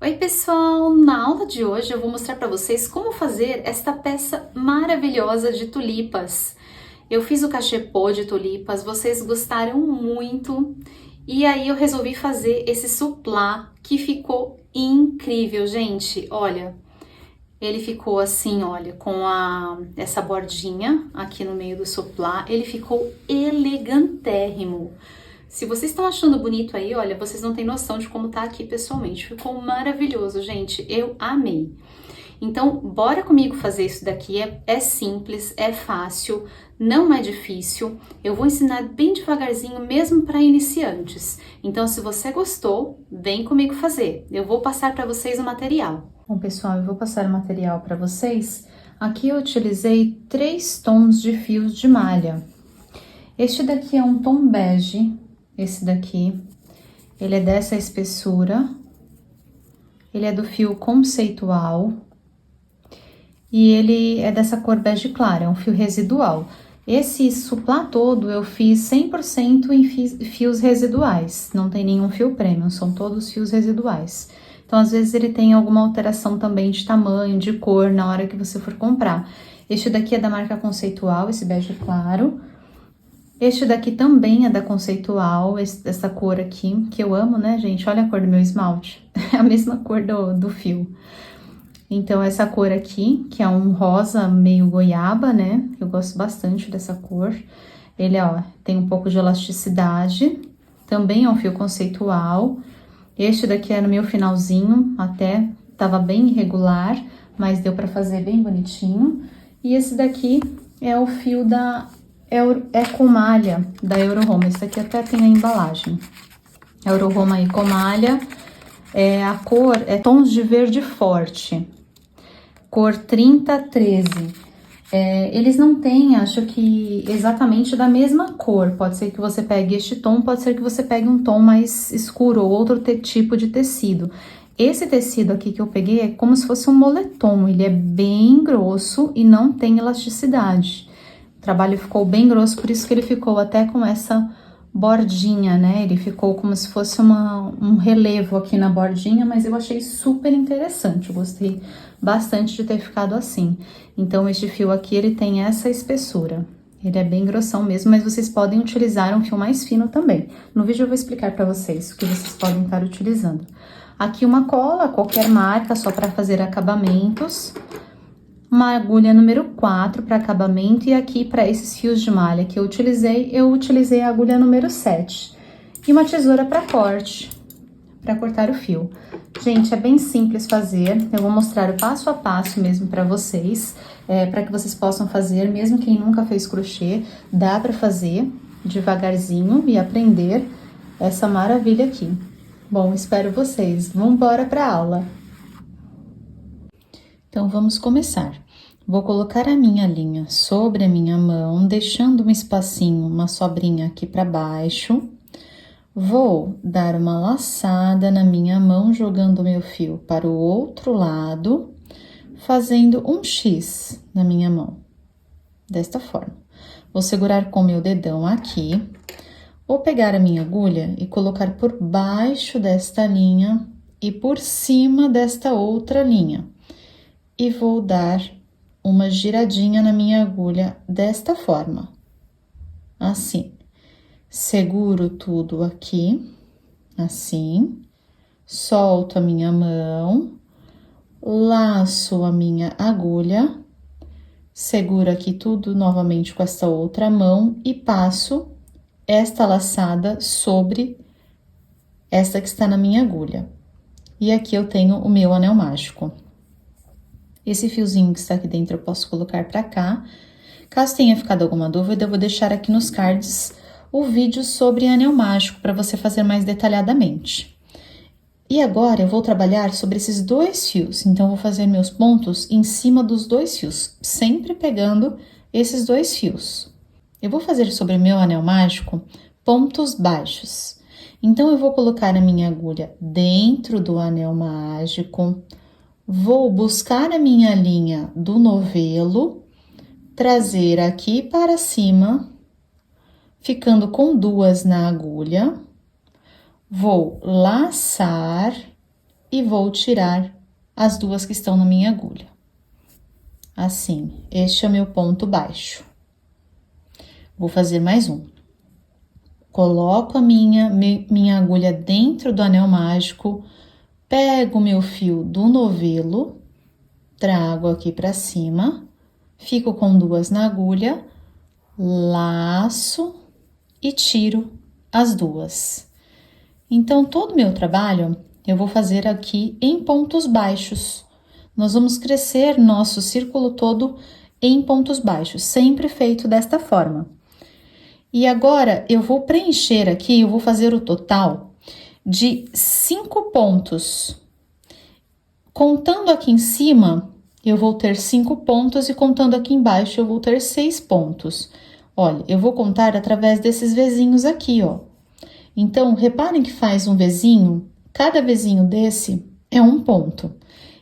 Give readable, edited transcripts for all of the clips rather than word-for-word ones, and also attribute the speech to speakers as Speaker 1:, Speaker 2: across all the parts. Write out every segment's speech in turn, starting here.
Speaker 1: Oi pessoal, na aula de hoje eu vou mostrar para vocês como fazer esta peça maravilhosa de tulipas. Eu fiz o cachepô de tulipas, vocês gostaram muito e aí eu resolvi fazer esse suplá que ficou incrível, gente. Olha, ele ficou assim, olha, com essa bordinha aqui no meio do suplá, ele ficou elegantérrimo. Se vocês estão achando bonito aí, olha, vocês não têm noção de como tá aqui pessoalmente. Ficou maravilhoso, gente. Eu amei. Então, bora comigo fazer isso daqui. É simples, é fácil, não é difícil. Eu vou ensinar bem devagarzinho, mesmo para iniciantes. Então, se você gostou, vem comigo fazer. Eu vou passar para vocês o material. Bom, pessoal, eu vou passar o material para vocês. Aqui eu utilizei 3 tons de fios de malha. Este daqui é um tom bege. Esse daqui, ele é dessa espessura, ele é do fio conceitual e ele é dessa cor bege clara, é um fio residual. Esse suplá todo eu fiz 100% em fios residuais, não tem nenhum fio premium, são todos fios residuais. Então, às vezes ele tem alguma alteração também de tamanho, de cor, na hora que você for comprar. Este daqui é da marca Conceitual, esse bege claro. Este daqui também é da Conceitual, essa cor aqui, que eu amo, né, gente? Olha a cor do meu esmalte, é a mesma cor do fio. Então, essa cor aqui, que é um rosa meio goiaba, né? Eu gosto bastante dessa cor. Ele, ó, tem um pouco de elasticidade, também é um fio conceitual. Este daqui é no meu finalzinho, até tava bem irregular, mas deu pra fazer bem bonitinho. E esse daqui é o fio da Ecomalha, da Euroroma. Esse aqui até tem a embalagem. Euroroma Ecomalha, a cor é tons de verde forte, cor 3013. Eles não têm, acho que exatamente da mesma cor. Pode ser que você pegue este tom, pode ser que você pegue um tom mais escuro ou outro tipo de tecido. Esse tecido aqui que eu peguei é como se fosse um moletom, ele é bem grosso e não tem elasticidade. O trabalho ficou bem grosso, por isso que ele ficou até com essa bordinha, né? Ele ficou como se fosse um relevo aqui na bordinha, mas eu achei super interessante, eu gostei bastante de ter ficado assim. Então, este fio aqui, ele tem essa espessura. Ele é bem grossão mesmo, mas vocês podem utilizar um fio mais fino também. No vídeo eu vou explicar pra vocês o que vocês podem estar utilizando. Aqui uma cola, qualquer marca, só para fazer acabamentos. Uma agulha número 4 para acabamento, e aqui para esses fios de malha que eu utilizei a agulha número 7. E uma tesoura para corte, para cortar o fio. Gente, é bem simples fazer, eu vou mostrar o passo a passo mesmo para vocês, para que vocês possam fazer, mesmo quem nunca fez crochê, dá para fazer devagarzinho e aprender essa maravilha aqui. Bom, espero vocês, vamos embora para a aula. Então, vamos começar. Vou colocar a minha linha sobre a minha mão, deixando um espacinho, uma sobrinha aqui para baixo. Vou dar uma laçada na minha mão, jogando o meu fio para o outro lado, fazendo um X na minha mão, desta forma. Vou segurar com o meu dedão aqui, vou pegar a minha agulha e colocar por baixo desta linha e por cima desta outra linha. E vou dar uma giradinha na minha agulha desta forma, assim. Seguro tudo aqui, assim. Solto a minha mão, laço a minha agulha, seguro aqui tudo novamente com essa outra mão e passo esta laçada sobre esta que está na minha agulha. E aqui eu tenho o meu anel mágico. Esse fiozinho que está aqui dentro eu posso colocar pra cá. Caso tenha ficado alguma dúvida, eu vou deixar aqui nos cards o vídeo sobre anel mágico para você fazer mais detalhadamente. E agora eu vou trabalhar sobre esses 2 fios, então vou fazer meus pontos em cima dos 2 fios, sempre pegando esses 2 fios. Eu vou fazer sobre o meu anel mágico pontos baixos. Então eu vou colocar a minha agulha dentro do anel mágico. Vou buscar a minha linha do novelo, trazer aqui para cima, ficando com 2 na agulha. Vou laçar e vou tirar as duas que estão na minha agulha. Assim, este é o meu ponto baixo. Vou fazer mais um. Coloco a minha agulha dentro do anel mágico, pego o meu fio do novelo, trago aqui pra cima, fico com duas na agulha, laço e tiro as duas. Então, todo o meu trabalho eu vou fazer aqui em pontos baixos. Nós vamos crescer nosso círculo todo em pontos baixos, sempre feito desta forma. E agora, eu vou preencher aqui, eu vou fazer o total de 5 pontos. Contando aqui em cima, eu vou ter 5 pontos e contando aqui embaixo, eu vou ter 6 pontos. Olha, eu vou contar através desses vezinhos aqui, ó. Então, reparem que faz um vezinho, cada vezinho desse é um ponto.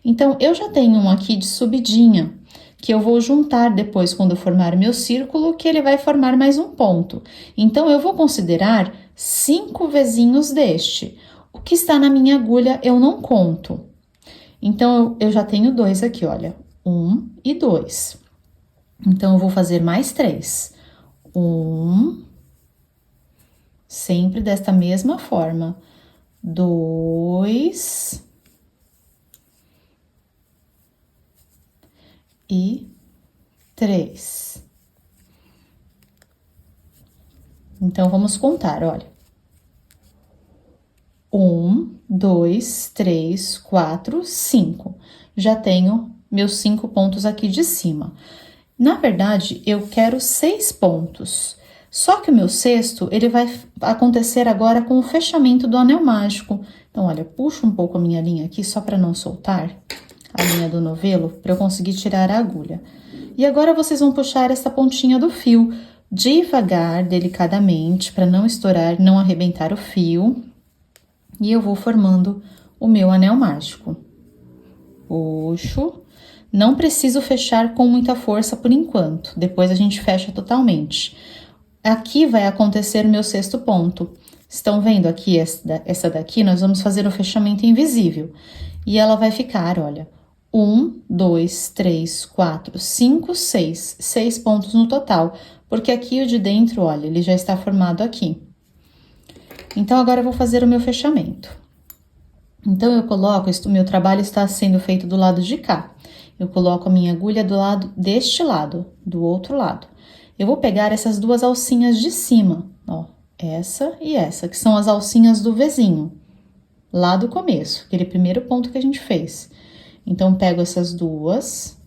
Speaker 1: Então, eu já tenho um aqui de subidinha, que eu vou juntar depois quando eu formar meu círculo, que ele vai formar mais um ponto. Então, eu vou considerar 5 vezinhos deste. O que está na minha agulha, eu não conto. Então, eu já tenho 2 aqui, olha. 1 e 2. Então, eu vou fazer mais 3. 1, sempre desta mesma forma. 2... e 3. Então, vamos contar, olha. 1, 2, 3, 4, 5. Já tenho meus 5 pontos aqui de cima. Na verdade, eu quero 6 pontos. Só que o meu sexto, ele vai acontecer agora com o fechamento do anel mágico. Então, olha, puxo um pouco a minha linha aqui, só para não soltar a linha do novelo, para eu conseguir tirar a agulha. E agora, vocês vão puxar essa pontinha do fio devagar, delicadamente, para não estourar, não arrebentar o fio. E eu vou formando o meu anel mágico. Puxo. Não preciso fechar com muita força por enquanto, depois a gente fecha totalmente. Aqui vai acontecer o meu sexto ponto. Estão vendo aqui essa daqui? Nós vamos fazer o fechamento invisível. E ela vai ficar, olha, 1, 2, 3, 4, 5, 6. 6 pontos no total, porque aqui o de dentro, olha, ele já está formado aqui. Então, agora eu vou fazer o meu fechamento. Então, eu coloco, o meu trabalho está sendo feito do lado de cá. Eu coloco a minha agulha do lado deste lado, do outro lado. Eu vou pegar essas duas alcinhas de cima, ó, essa e essa, que são as alcinhas do vezinho, lá do começo, aquele primeiro ponto que a gente fez. Então, pego essas duas,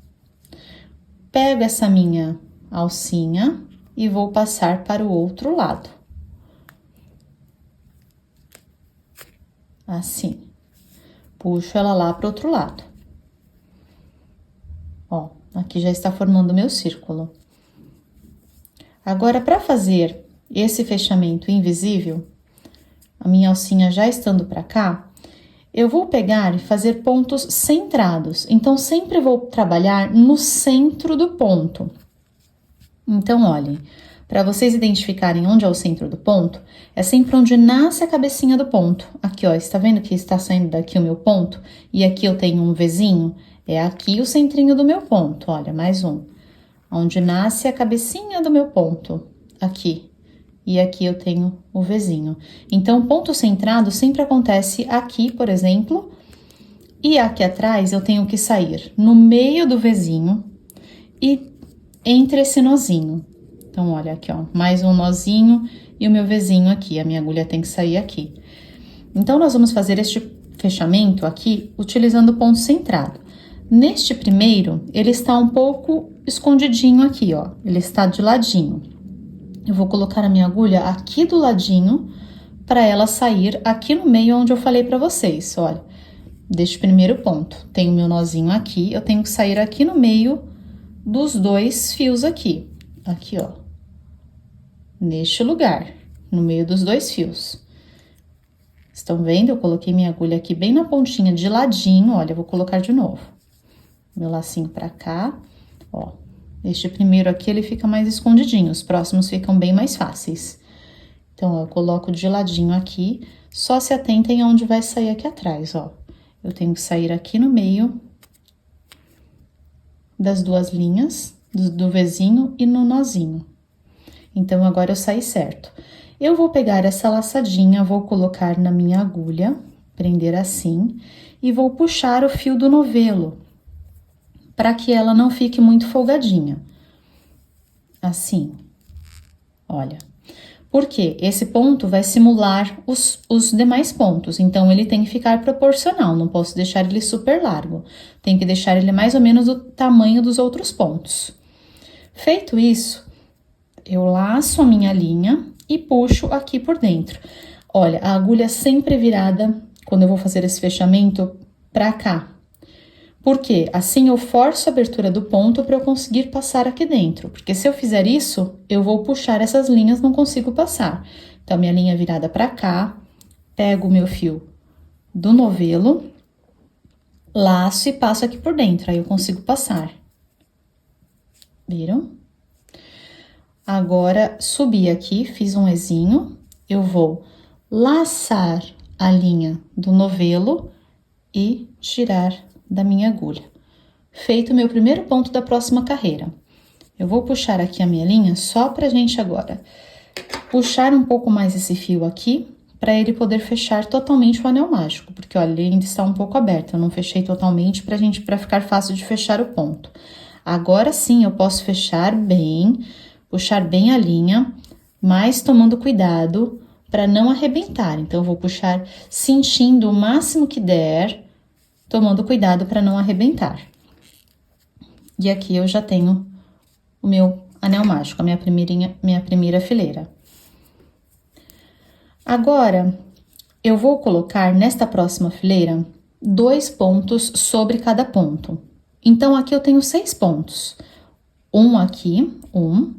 Speaker 1: pego essa minha alcinha e vou passar para o outro lado. Assim. Puxo ela lá para o outro lado. Ó, aqui já está formando o meu círculo. Agora, para fazer esse fechamento invisível, a minha alcinha já estando para cá, eu vou pegar e fazer pontos centrados. Então, sempre vou trabalhar no centro do ponto. Então, olhem, para vocês identificarem onde é o centro do ponto, é sempre onde nasce a cabecinha do ponto. Aqui, ó, está vendo que está saindo daqui o meu ponto? E aqui eu tenho um Vzinho? É aqui o centrinho do meu ponto, olha, mais um. Onde nasce a cabecinha do meu ponto, aqui. E aqui eu tenho o Vzinho. Então, o ponto centrado sempre acontece aqui, por exemplo, e aqui atrás eu tenho que sair no meio do Vzinho e entre esse nozinho. Então, olha aqui, ó, mais um nozinho e o meu Vzinho aqui, a minha agulha tem que sair aqui. Então, nós vamos fazer este fechamento aqui utilizando o ponto centrado. Neste primeiro, ele está um pouco escondidinho aqui, ó, ele está de ladinho. Eu vou colocar a minha agulha aqui do ladinho para ela sair aqui no meio onde eu falei para vocês, olha. Deste primeiro ponto, tem o meu nozinho aqui, eu tenho que sair aqui no meio dos dois fios aqui. Aqui, ó. Neste lugar, no meio dos dois fios. Estão vendo? Eu coloquei minha agulha aqui bem na pontinha de ladinho, olha, eu vou colocar de novo. Meu lacinho pra cá, ó. Este primeiro aqui, ele fica mais escondidinho, os próximos ficam bem mais fáceis. Então, ó, eu coloco de ladinho aqui, só se atentem aonde vai sair aqui atrás, ó. Eu tenho que sair aqui no meio das duas linhas, do Vzinho e no nozinho. Então, agora eu saí certo. Eu vou pegar essa laçadinha, vou colocar na minha agulha, prender assim, e vou puxar o fio do novelo, para que ela não fique muito folgadinha. Assim, olha. Porque esse ponto vai simular os demais pontos, então ele tem que ficar proporcional, não posso deixar ele super largo. Tem que deixar ele mais ou menos do tamanho dos outros pontos. Feito isso, eu laço a minha linha e puxo aqui por dentro. Olha, a agulha sempre virada, quando eu vou fazer esse fechamento, pra cá. Porque assim eu forço a abertura do ponto para eu conseguir passar aqui dentro. Porque se eu fizer isso, eu vou puxar essas linhas, não consigo passar. Então, minha linha virada pra cá, pego o meu fio do novelo, laço e passo aqui por dentro, aí eu consigo passar. Viram? Agora, subi aqui, fiz um Ezinho, eu vou laçar a linha do novelo e girar da minha agulha. Feito o meu primeiro ponto da próxima carreira. Eu vou puxar aqui a minha linha só pra gente agora puxar um pouco mais esse fio aqui, para ele poder fechar totalmente o anel mágico, porque olha, ele ainda está um pouco aberto, eu não fechei totalmente para ficar fácil de fechar o ponto. Agora sim eu posso fechar bem, puxar bem a linha, mas tomando cuidado para não arrebentar. Então, eu vou puxar sentindo o máximo que der, tomando cuidado para não arrebentar. E aqui eu já tenho o meu anel mágico, a minha primeira fileira. Agora, eu vou colocar nesta próxima fileira 2 pontos sobre cada ponto. Então, aqui eu tenho 6 pontos. Um aqui, 1,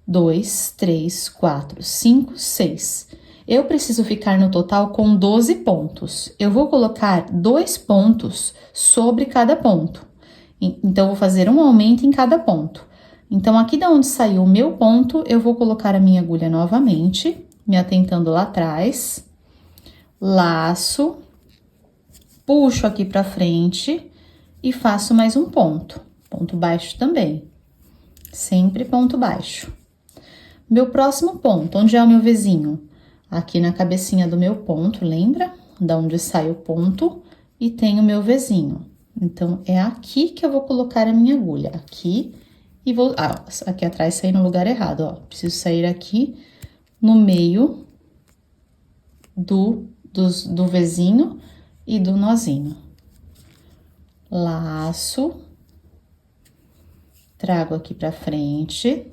Speaker 1: 2, 3, 4, 5, 6. Eu preciso ficar no total com 12 pontos. Eu vou colocar 2 pontos sobre cada ponto. Então, eu vou fazer um aumento em cada ponto. Então, aqui da onde saiu o meu ponto, eu vou colocar a minha agulha novamente, me atentando lá atrás, laço, puxo aqui pra frente e faço mais um ponto baixo também, sempre ponto baixo. Meu próximo ponto, onde é o meu Vzinho? Aqui na cabecinha do meu ponto, lembra? Da onde sai o ponto e tem o meu Vzinho. Então, é aqui que eu vou colocar a minha agulha, aqui, e vou... Ah, aqui atrás saí no lugar errado, ó, preciso sair aqui no meio do Vzinho e do nozinho. Laço, trago aqui pra frente,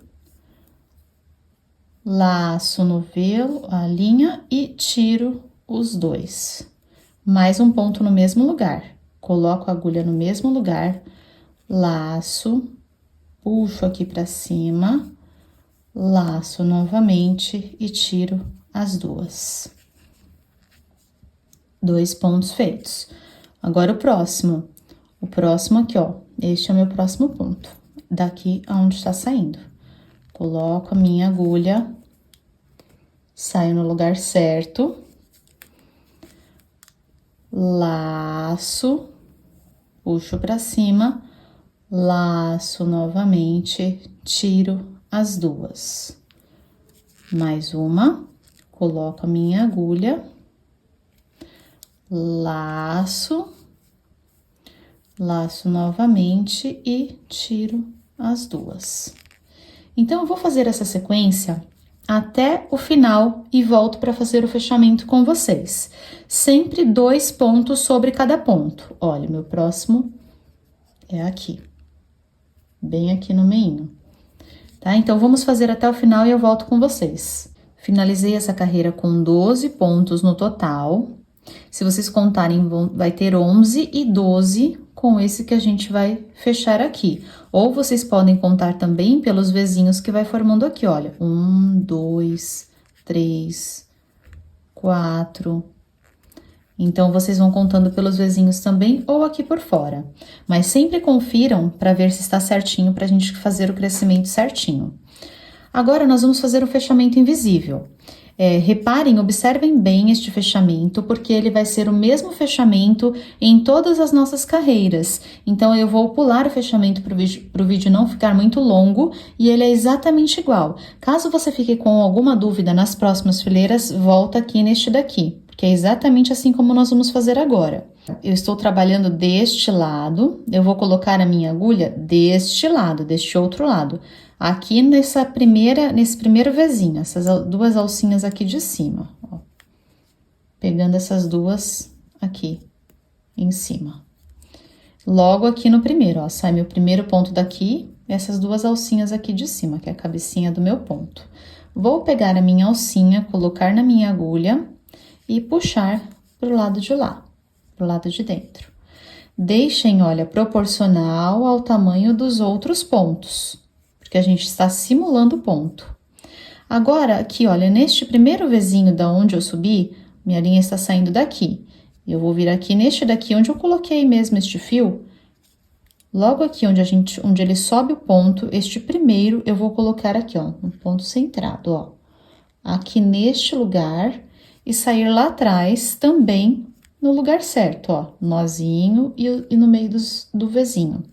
Speaker 1: laço no novelo, a linha e tiro os 2. Mais um ponto no mesmo lugar. Coloco a agulha no mesmo lugar, laço, puxo aqui pra cima, laço novamente e tiro as 2. 2 pontos feitos. Agora, o próximo aqui, ó, este é o meu próximo ponto, daqui aonde está saindo. Coloco a minha agulha, saio no lugar certo, laço, puxo pra cima, laço novamente, tiro as 2. Mais uma, coloco a minha agulha, laço novamente e tiro as 2. Então, eu vou fazer essa sequência até o final e volto para fazer o fechamento com vocês. Sempre 2 pontos sobre cada ponto. Olha, meu próximo é aqui, bem aqui no meinho, tá? Então, vamos fazer até o final e eu volto com vocês. Finalizei essa carreira com 12 pontos no total. Se vocês contarem, vai ter 11 e 12 com esse que a gente vai fechar aqui. Ou vocês podem contar também pelos Vzinhos que vai formando aqui, olha. 1, 2, 3, 4. Então, vocês vão contando pelos Vzinhos também ou aqui por fora. Mas sempre confiram para ver se está certinho, pra gente fazer o crescimento certinho. Agora, nós vamos fazer o fechamento invisível. Reparem, observem bem este fechamento, porque ele vai ser o mesmo fechamento em todas as nossas carreiras. Então, eu vou pular o fechamento para o vídeo não ficar muito longo e ele é exatamente igual. Caso você fique com alguma dúvida nas próximas fileiras, volta aqui neste daqui, porque é exatamente assim como nós vamos fazer agora. Eu estou trabalhando deste lado, eu vou colocar a minha agulha deste lado, deste outro lado. Aqui nesse primeiro Vzinho, essas duas alcinhas aqui de cima, ó. Pegando essas duas aqui em cima. Logo aqui no primeiro, ó, sai meu primeiro ponto daqui, essas duas alcinhas aqui de cima, que é a cabecinha do meu ponto. Vou pegar a minha alcinha, colocar na minha agulha e puxar pro lado de lá, pro lado de dentro. Deixem, olha, proporcional ao tamanho dos outros pontos, que a gente está simulando o ponto. Agora, aqui, olha, neste primeiro Vzinho da onde eu subi, minha linha está saindo daqui. Eu vou vir aqui neste daqui, onde eu coloquei mesmo este fio, logo aqui onde ele sobe o ponto, este primeiro eu vou colocar aqui, ó, um ponto centrado, ó. Aqui neste lugar e sair lá atrás também no lugar certo, ó, nozinho e no meio do Vzinho.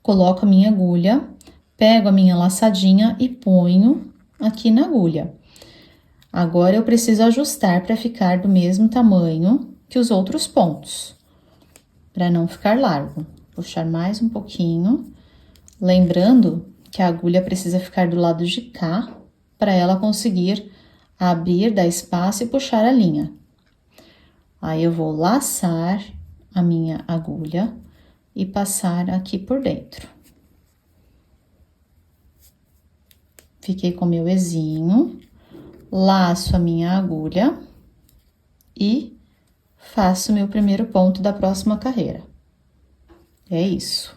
Speaker 1: Coloco a minha agulha, pego a minha laçadinha e ponho aqui na agulha. Agora, eu preciso ajustar para ficar do mesmo tamanho que os outros pontos, para não ficar largo. Puxar mais um pouquinho, lembrando que a agulha precisa ficar do lado de cá, para ela conseguir abrir, dar espaço e puxar a linha. Aí, eu vou laçar a minha agulha e passar aqui por dentro. Fiquei com meu Vzinho, laço a minha agulha e faço meu primeiro ponto da próxima carreira. É isso.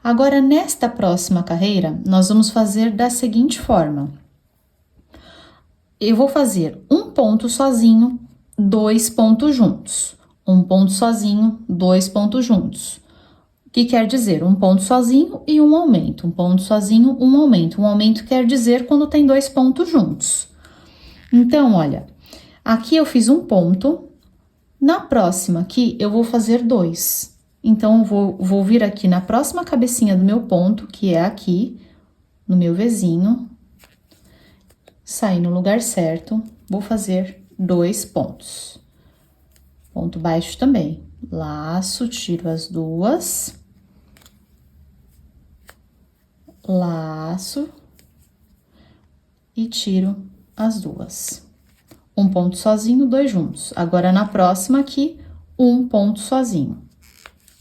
Speaker 1: Agora, nesta próxima carreira, nós vamos fazer da seguinte forma. Eu vou fazer um ponto sozinho, 2 pontos juntos. Um ponto sozinho, 2 pontos juntos. O que quer dizer? Um ponto sozinho e um aumento. Um ponto sozinho, um aumento. Um aumento quer dizer quando tem 2 pontos juntos. Então, olha, aqui eu fiz um ponto. Na próxima aqui, eu vou fazer 2. Então, vou vir aqui na próxima cabecinha do meu ponto, que é aqui, no meu Vzinho. Sair no lugar certo, vou fazer 2 pontos. Ponto baixo também. Laço, tiro as duas. Laço e tiro as duas. Um ponto sozinho, 2 juntos. Agora, na próxima aqui, um ponto sozinho.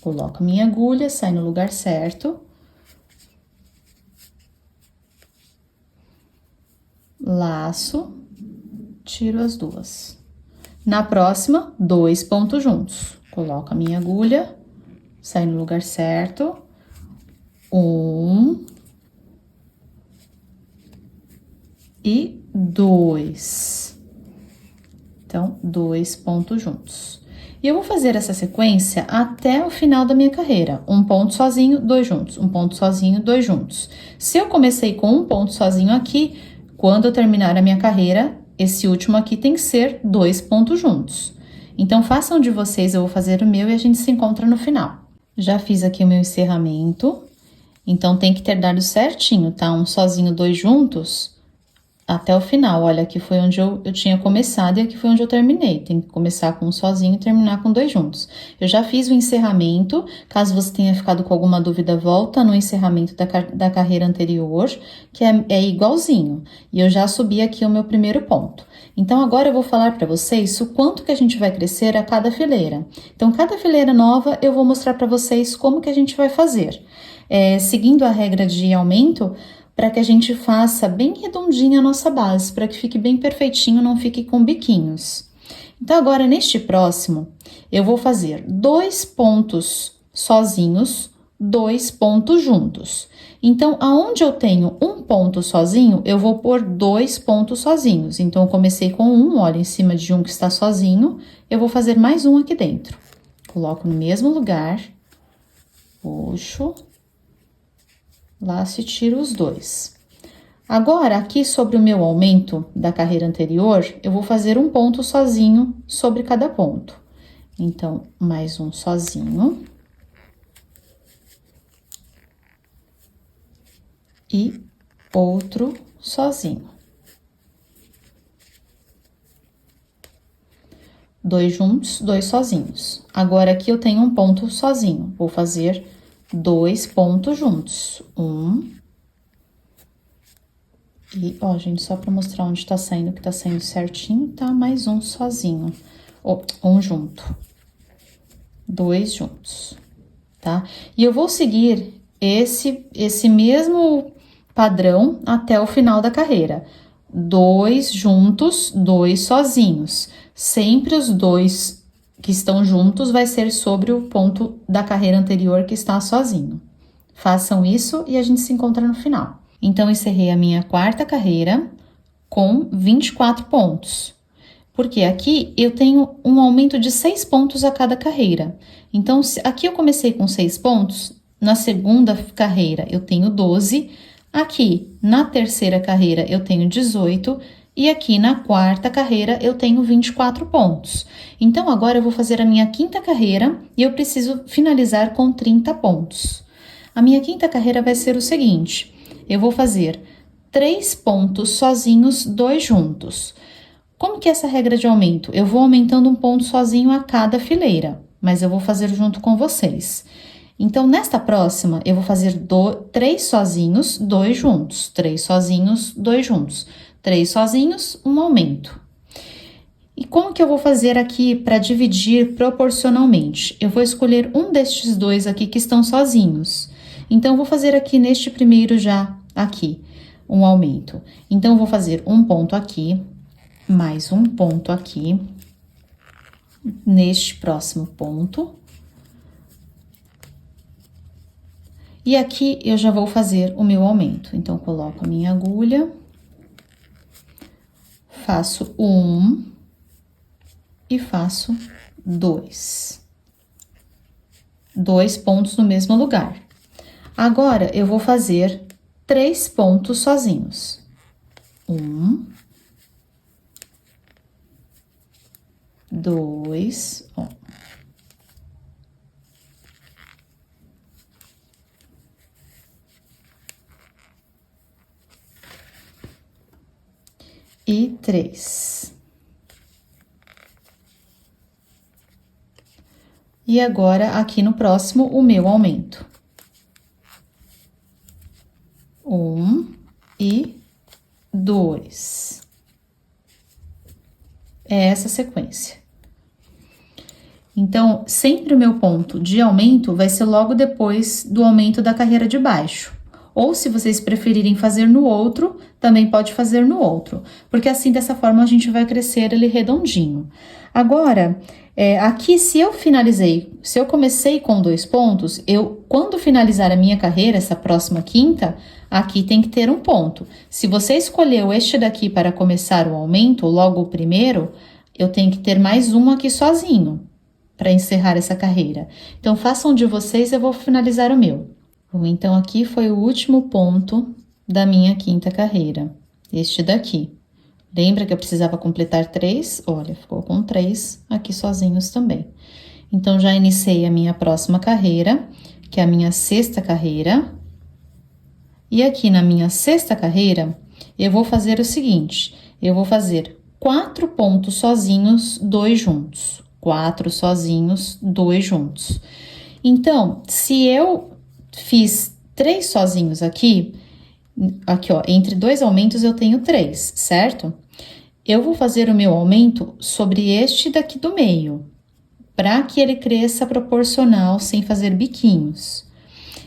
Speaker 1: Coloco minha agulha, sai no lugar certo. Laço, tiro as duas. Na próxima, 2 pontos juntos. Coloco a minha agulha, sai no lugar certo. 1 e 2. Então, 2 pontos juntos. E eu vou fazer essa sequência até o final da minha carreira. Um ponto sozinho, 2 juntos. Um ponto sozinho, 2 juntos. Se eu comecei com um ponto sozinho aqui, quando eu terminar a minha carreira, esse último aqui tem que ser 2 pontos juntos. Então, façam de vocês, eu vou fazer o meu e a gente se encontra no final. Já fiz aqui o meu encerramento, então tem que ter dado certinho, tá? Um sozinho, 2 juntos, até o final. Olha, aqui foi onde eu tinha começado e aqui foi onde eu terminei. Tem que começar com um sozinho e terminar com 2 juntos. Eu já fiz o encerramento, caso você tenha ficado com alguma dúvida, volta no encerramento da carreira anterior, que é igualzinho. E eu já subi aqui o meu primeiro ponto. Então, agora eu vou falar para vocês o quanto que a gente vai crescer a cada fileira. Então, cada fileira nova, eu vou mostrar para vocês como que a gente vai fazer. Seguindo a regra de aumento, para que a gente faça bem redondinha a nossa base, para que fique bem perfeitinho, não fique com biquinhos. Então, agora, neste próximo, eu vou fazer 2 pontos sozinhos, 2 pontos juntos. Então, aonde eu tenho um ponto sozinho, eu vou pôr 2 pontos sozinhos. Então, eu comecei com um, olha, em cima de um que está sozinho, eu vou fazer mais um aqui dentro. Coloco no mesmo lugar, puxo, laço e tiro os 2. Agora, aqui sobre o meu aumento da carreira anterior, eu vou fazer um ponto sozinho sobre cada ponto. Então, mais um sozinho. E outro sozinho. 2 juntos, 2 sozinhos. Agora, aqui eu tenho um ponto sozinho. Vou fazer 2 pontos juntos. E, ó, gente, só pra mostrar onde tá saindo, que tá saindo certinho, tá? Mais um sozinho. Um junto. 2 juntos, tá? E eu vou seguir esse mesmo padrão até o final da carreira. 2 juntos, 2 sozinhos. Sempre os 2 que estão juntos vai ser sobre o ponto da carreira anterior que está sozinho. Façam isso e a gente se encontra no final. Então, encerrei a minha quarta carreira com 24 pontos. Porque aqui eu tenho um aumento de 6 pontos a cada carreira. Então, aqui eu comecei com 6 pontos, na segunda carreira eu tenho 12, aqui na terceira carreira eu tenho 18 e aqui na quarta carreira eu tenho 24 pontos. Então, agora eu vou fazer a minha quinta carreira e eu preciso finalizar com 30 pontos. A minha quinta carreira vai ser o seguinte: eu vou fazer 3 pontos sozinhos, 2 juntos. Como que é essa regra de aumento? Eu vou aumentando um ponto sozinho a cada fileira, mas eu vou fazer junto com vocês. Então, nesta próxima, eu vou fazer 3 sozinhos, 2 juntos. 3 sozinhos, 2 juntos. 3 sozinhos, um aumento. E como que eu vou fazer aqui para dividir proporcionalmente? Eu vou escolher um destes 2 aqui que estão sozinhos. Então, eu vou fazer aqui neste primeiro já, aqui, um aumento. Então, eu vou fazer um ponto aqui, mais um ponto aqui, neste próximo ponto. E aqui eu já vou fazer o meu aumento. Então, coloco a minha agulha, faço 1 e faço 2. 2 pontos no mesmo lugar. Agora, eu vou fazer 3 pontos sozinhos. 1, 2, ó. E 3. E agora, aqui no próximo, o meu aumento. 1 e 2. É essa sequência. Então, sempre o meu ponto de aumento vai ser logo depois do aumento da carreira de baixo. Ou, se vocês preferirem fazer no outro, também pode fazer no outro. Porque assim, dessa forma, a gente vai crescer ele redondinho. Agora, aqui, se eu comecei com 2 pontos, quando finalizar a minha carreira, essa próxima quinta, aqui tem que ter um ponto. Se você escolheu este daqui para começar o aumento, logo o primeiro, eu tenho que ter mais um aqui sozinho, para encerrar essa carreira. Então, façam de vocês, eu vou finalizar o meu. Bom, então, aqui foi o último ponto da minha quinta carreira, este daqui. Lembra que eu precisava completar 3? Olha, ficou com 3 aqui sozinhos também. Então, já iniciei a minha próxima carreira, que é a minha sexta carreira. E aqui na minha sexta carreira, eu vou fazer o seguinte: eu vou fazer 4 pontos sozinhos, 2 juntos. 4 sozinhos, 2 juntos. Então, se eu fiz 3 sozinhos aqui, ó, entre 2 aumentos eu tenho 3, certo? Eu vou fazer o meu aumento sobre este daqui do meio, para que ele cresça proporcional, sem fazer biquinhos.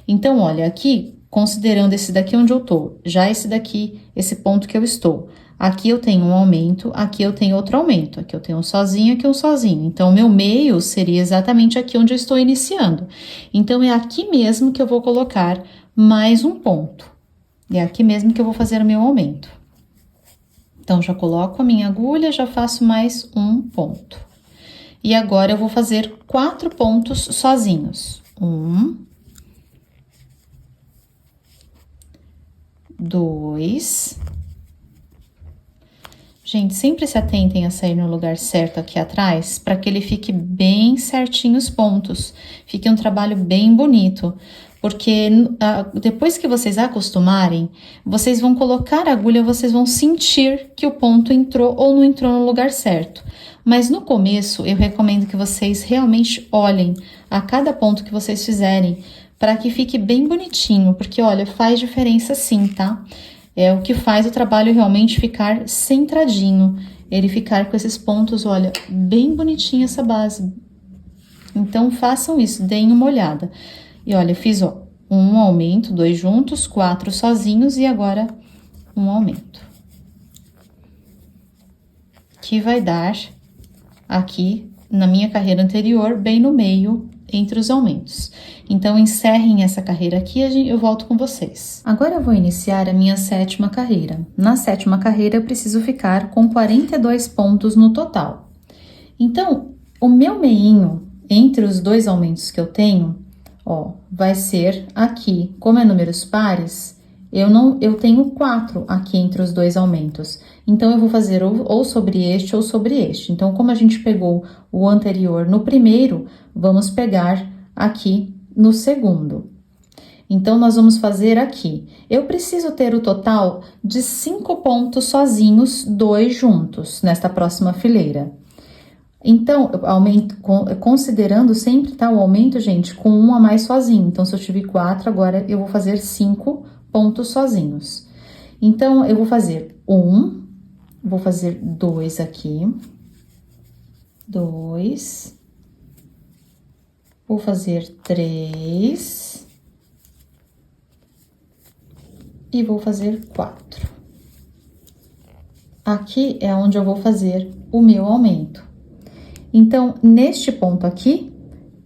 Speaker 1: Então, olha, aqui, considerando esse daqui onde eu tô, já esse daqui, esse ponto que eu estou, aqui eu tenho um aumento, aqui eu tenho outro aumento, aqui eu tenho um sozinho, aqui um sozinho. Então, o meu meio seria exatamente aqui onde eu estou iniciando. Então, é aqui mesmo que eu vou colocar mais um ponto. E é aqui mesmo que eu vou fazer o meu aumento. Então, já coloco a minha agulha, já faço mais um ponto. E agora, eu vou fazer 4 pontos sozinhos. 1, 2. Gente, sempre se atentem a sair no lugar certo aqui atrás, para que ele fique bem certinho os pontos. Fique um trabalho bem bonito, porque depois que vocês acostumarem, vocês vão colocar a agulha, vocês vão sentir que o ponto entrou ou não entrou no lugar certo. Mas no começo, eu recomendo que vocês realmente olhem a cada ponto que vocês fizerem, para que fique bem bonitinho, porque olha, faz diferença sim, tá? É o que faz o trabalho realmente ficar centradinho, ele ficar com esses pontos, olha, bem bonitinha essa base. Então, façam isso, deem uma olhada. E olha, eu fiz, ó, um aumento, 2 juntos, 4 sozinhos e agora um aumento. Que vai dar aqui, na minha carreira anterior, bem no meio, entre os aumentos. Então, encerrem essa carreira aqui e eu volto com vocês. Agora eu vou iniciar a minha 7ª carreira. Na 7ª carreira, eu preciso ficar com 42 pontos no total. Então, o meu meinho, entre os 2 aumentos que eu tenho, ó, vai ser aqui. Como é números pares, eu tenho 4 aqui entre os 2 aumentos. Então, eu vou fazer ou sobre este ou sobre este. Então, como a gente pegou o anterior no primeiro, vamos pegar aqui no segundo. Então, nós vamos fazer aqui. Eu preciso ter o total de 5 pontos sozinhos, 2 juntos, nesta próxima fileira. Então, eu aumento, considerando sempre, tá, o aumento, gente, com 1 a mais sozinho. Então, se eu tive 4, agora eu vou fazer 5 pontos sozinhos. Então, eu vou fazer 1, vou fazer 2 aqui, 2, vou fazer 3 e vou fazer 4. Aqui é onde eu vou fazer o meu aumento. Então, neste ponto aqui,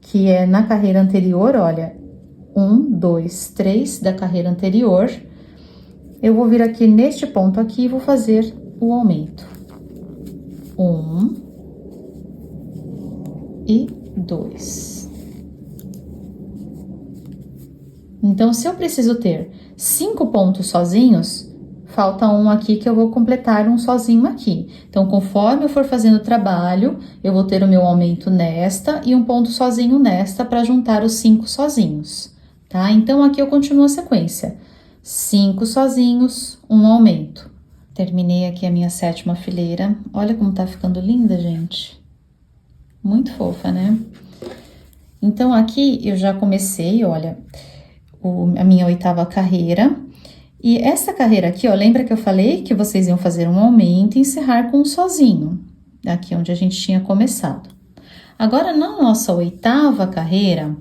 Speaker 1: que é na carreira anterior, olha, 1, 2, 3 da carreira anterior, eu vou vir aqui neste ponto aqui e vou fazer o aumento. 1 e 2. Então, se eu preciso ter 5 pontos sozinhos, falta um aqui que eu vou completar um sozinho aqui. Então, conforme eu for fazendo o trabalho, eu vou ter o meu aumento nesta e um ponto sozinho nesta para juntar os 5 sozinhos, tá? Então, aqui eu continuo a sequência. 5 sozinhos, um aumento. Terminei aqui a minha 7ª fileira. Olha como tá ficando linda, gente. Muito fofa, né? Então, aqui eu já comecei, olha, a minha 8ª carreira. E essa carreira aqui, ó, lembra que eu falei que vocês iam fazer um aumento e encerrar com um sozinho, aqui onde a gente tinha começado. Agora, na nossa 8ª carreira,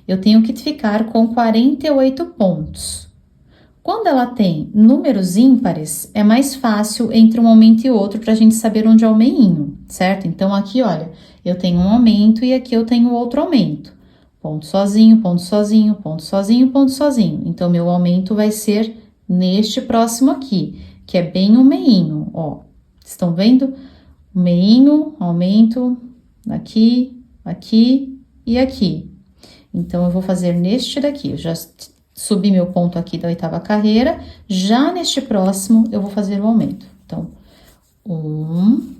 Speaker 1: eu tenho que ficar com 48 pontos. Quando ela tem números ímpares, é mais fácil entre um aumento e outro para a gente saber onde é o meinho, certo? Então, aqui, olha, eu tenho um aumento e aqui eu tenho outro aumento. Ponto sozinho, ponto sozinho, ponto sozinho, ponto sozinho. Então, meu aumento vai ser neste próximo aqui, que é bem o meinho, ó. Estão vendo? Meinho, aumento, aqui, aqui e aqui. Então, eu vou fazer neste daqui. Eu já subi meu ponto aqui da 8ª carreira. Já neste próximo, eu vou fazer o aumento. Então, 1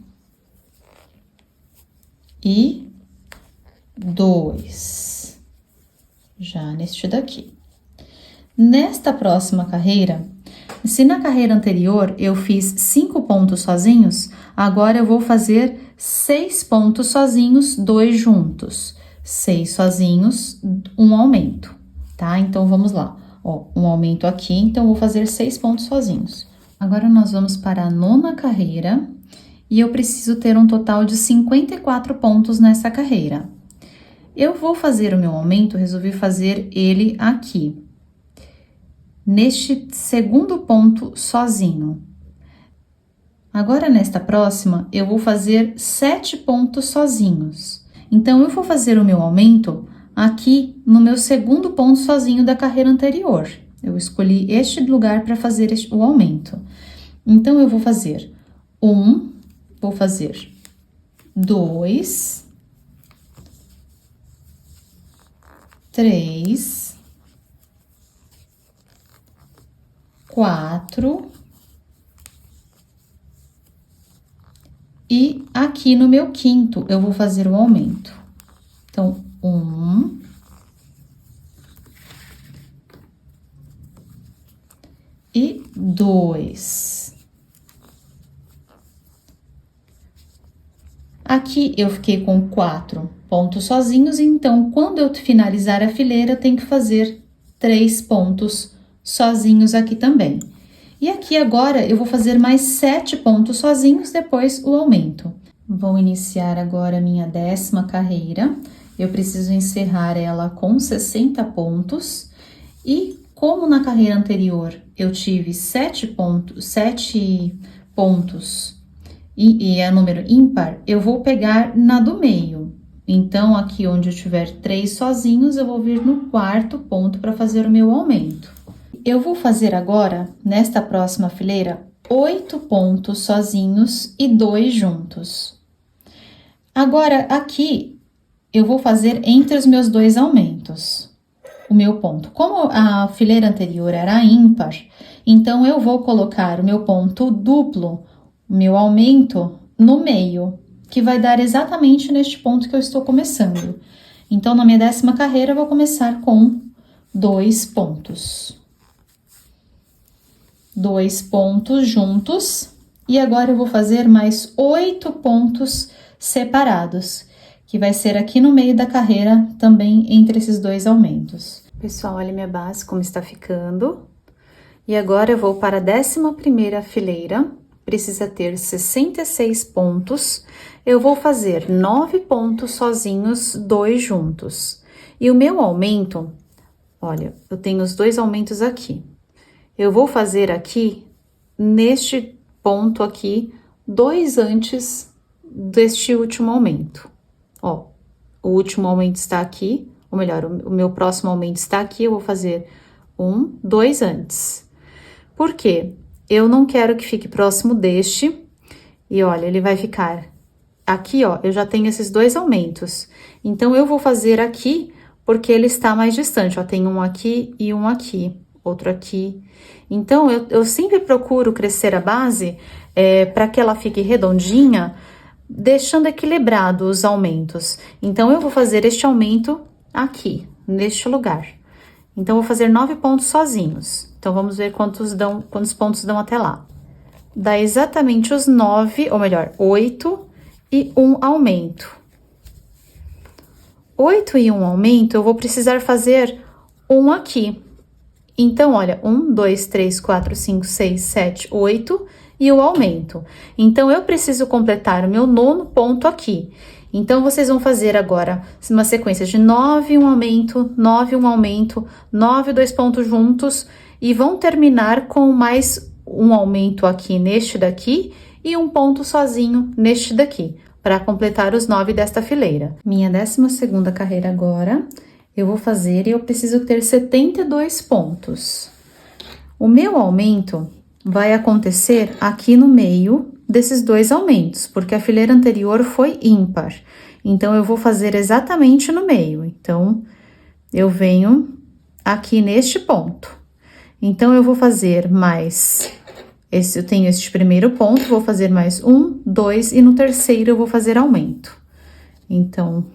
Speaker 1: e 2. Já neste daqui. Nesta próxima carreira, se na carreira anterior eu fiz 5 pontos sozinhos, agora eu vou fazer 6 pontos sozinhos, 2 juntos. 6 sozinhos, um aumento, tá? Então, vamos lá. Ó, um aumento aqui, então, eu vou fazer 6 pontos sozinhos. Agora, nós vamos para a 9ª carreira e eu preciso ter um total de 54 pontos nessa carreira. Eu vou fazer o meu aumento, resolvi fazer ele aqui, neste segundo ponto sozinho. Agora, nesta próxima, eu vou fazer 7 pontos sozinhos. Então, eu vou fazer o meu aumento aqui no meu segundo ponto sozinho da carreira anterior. Eu escolhi este lugar para fazer o aumento. Então, eu vou fazer 1, vou fazer 2, 3, 4. E aqui no meu quinto, eu vou fazer um aumento. Então, 1. E 2. Aqui eu fiquei com 4 pontos sozinhos, então, quando eu finalizar a fileira, eu tenho que fazer 3 pontos sozinhos aqui também. E aqui agora, eu vou fazer mais 7 pontos sozinhos, depois o aumento. Vou iniciar agora a minha 10ª carreira. Eu preciso encerrar ela com 60 pontos. E como na carreira anterior eu tive 7 pontos e é número ímpar, eu vou pegar na do meio. Então, aqui onde eu tiver 3 sozinhos, eu vou vir no 4º ponto para fazer o meu aumento. Eu vou fazer agora, nesta próxima fileira, 8 pontos sozinhos e 2 juntos. Agora, aqui, eu vou fazer entre os meus 2 aumentos, o meu ponto. Como a fileira anterior era ímpar, então eu vou colocar o meu ponto duplo, o meu aumento, no meio, que vai dar exatamente neste ponto que eu estou começando. Então, na minha 10ª carreira, eu vou começar com 2 pontos. 2 pontos juntos, e agora eu vou fazer mais 8 pontos separados, que vai ser aqui no meio da carreira, também entre esses 2 aumentos. Pessoal, olha minha base como está ficando. E agora eu vou para a 11ª fileira, precisa ter 66 pontos. Eu vou fazer 9 pontos sozinhos, 2 juntos. E o meu aumento, olha, eu tenho os 2 aumentos aqui. Eu vou fazer aqui, neste ponto aqui, 2 antes deste último aumento. Ó, o último aumento está aqui, ou melhor, o meu próximo aumento está aqui, eu vou fazer 1, 2 antes. Por quê? Eu não quero que fique próximo deste, e olha, ele vai ficar aqui, ó, eu já tenho esses 2 aumentos. Então, eu vou fazer aqui, porque ele está mais distante, ó, tem um aqui e um aqui, outro aqui. Então, eu sempre procuro crescer a base para que ela fique redondinha, deixando equilibrado os aumentos. Então, eu vou fazer este aumento aqui, neste lugar. Então, vou fazer 9 pontos sozinhos. Então, vamos ver quantos pontos dão até lá. Dá exatamente os 9, ou melhor, 8 e 1 aumento. 8 e 1 aumento, eu vou precisar fazer um aqui. Então, olha, 1, 2, 3, 4, 5, 6, 7, 8 e o aumento. Então, eu preciso completar o meu 9º ponto aqui. Então, vocês vão fazer agora uma sequência de 9, 1 aumento, 9, 1 aumento, 9, 2 pontos juntos e vão terminar com mais um aumento aqui neste daqui e um ponto sozinho neste daqui, para completar os 9 desta fileira. Minha 12ª carreira agora, eu vou fazer e eu preciso ter 72 pontos. O meu aumento vai acontecer aqui no meio desses 2 aumentos, porque a fileira anterior foi ímpar. Então, eu vou fazer exatamente no meio. Então, eu venho aqui neste ponto. Então, eu vou fazer mais... eu tenho este primeiro ponto, vou fazer mais 1, 2 e no terceiro eu vou fazer aumento. Então,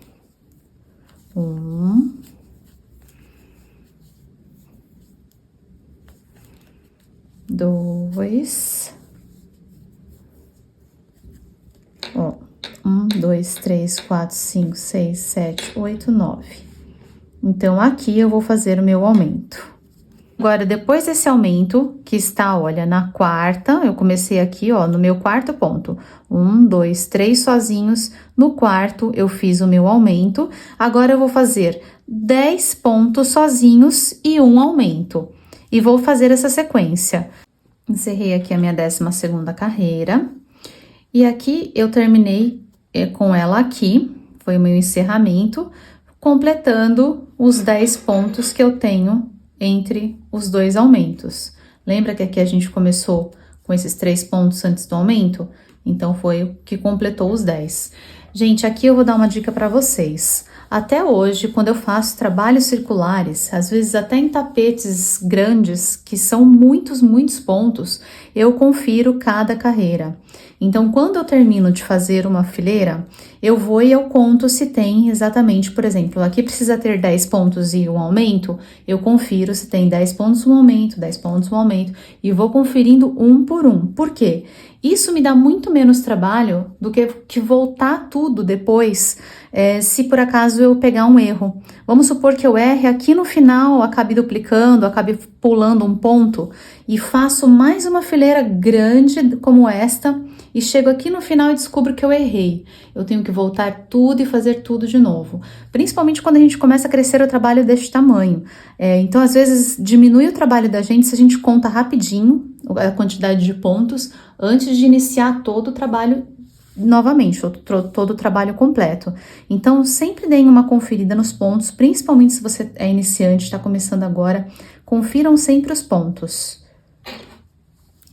Speaker 1: 1... 2, ó, 1, 2, 3, 4, 5, 6, 7, 8, 9. Então, aqui eu vou fazer o meu aumento. Agora, depois desse aumento, que está, olha, na 4ª, eu comecei aqui, ó, no meu 4º ponto. 1, 2, 3 sozinhos, no 4º eu fiz o meu aumento. Agora, eu vou fazer 10 pontos sozinhos e um aumento. E vou fazer essa sequência. Encerrei aqui a minha 12ª carreira. E aqui eu terminei com ela aqui, foi o meu encerramento, completando os 10 pontos que eu tenho entre os 2 aumentos. Lembra que aqui a gente começou com esses 3 pontos antes do aumento? Então, foi o que completou os 10. Gente, aqui eu vou dar uma dica para vocês. Até hoje, quando eu faço trabalhos circulares, às vezes até em tapetes grandes, que são muitos pontos, eu confiro cada carreira. Então, quando eu termino de fazer uma fileira, eu vou e eu conto se tem exatamente, por exemplo, aqui precisa ter 10 pontos e um aumento, eu confiro se tem 10 pontos um aumento, 10 pontos um aumento, e vou conferindo um por um. Por quê? Isso me dá muito menos trabalho do que voltar tudo depois, se por acaso eu pegar um erro. Vamos supor que eu erre aqui no final, acabe duplicando, acabe pulando um ponto e faço mais uma fileira grande como esta e chego aqui no final e descubro que eu errei. Eu tenho que voltar tudo e fazer tudo de novo. Principalmente quando a gente começa a crescer o trabalho deste tamanho. Então, às vezes, diminui o trabalho da gente se a gente conta rapidinho a quantidade de pontos antes de iniciar todo o trabalho novamente, todo o trabalho completo. Então, sempre deem uma conferida nos pontos, principalmente se você é iniciante, está começando agora, confiram sempre os pontos.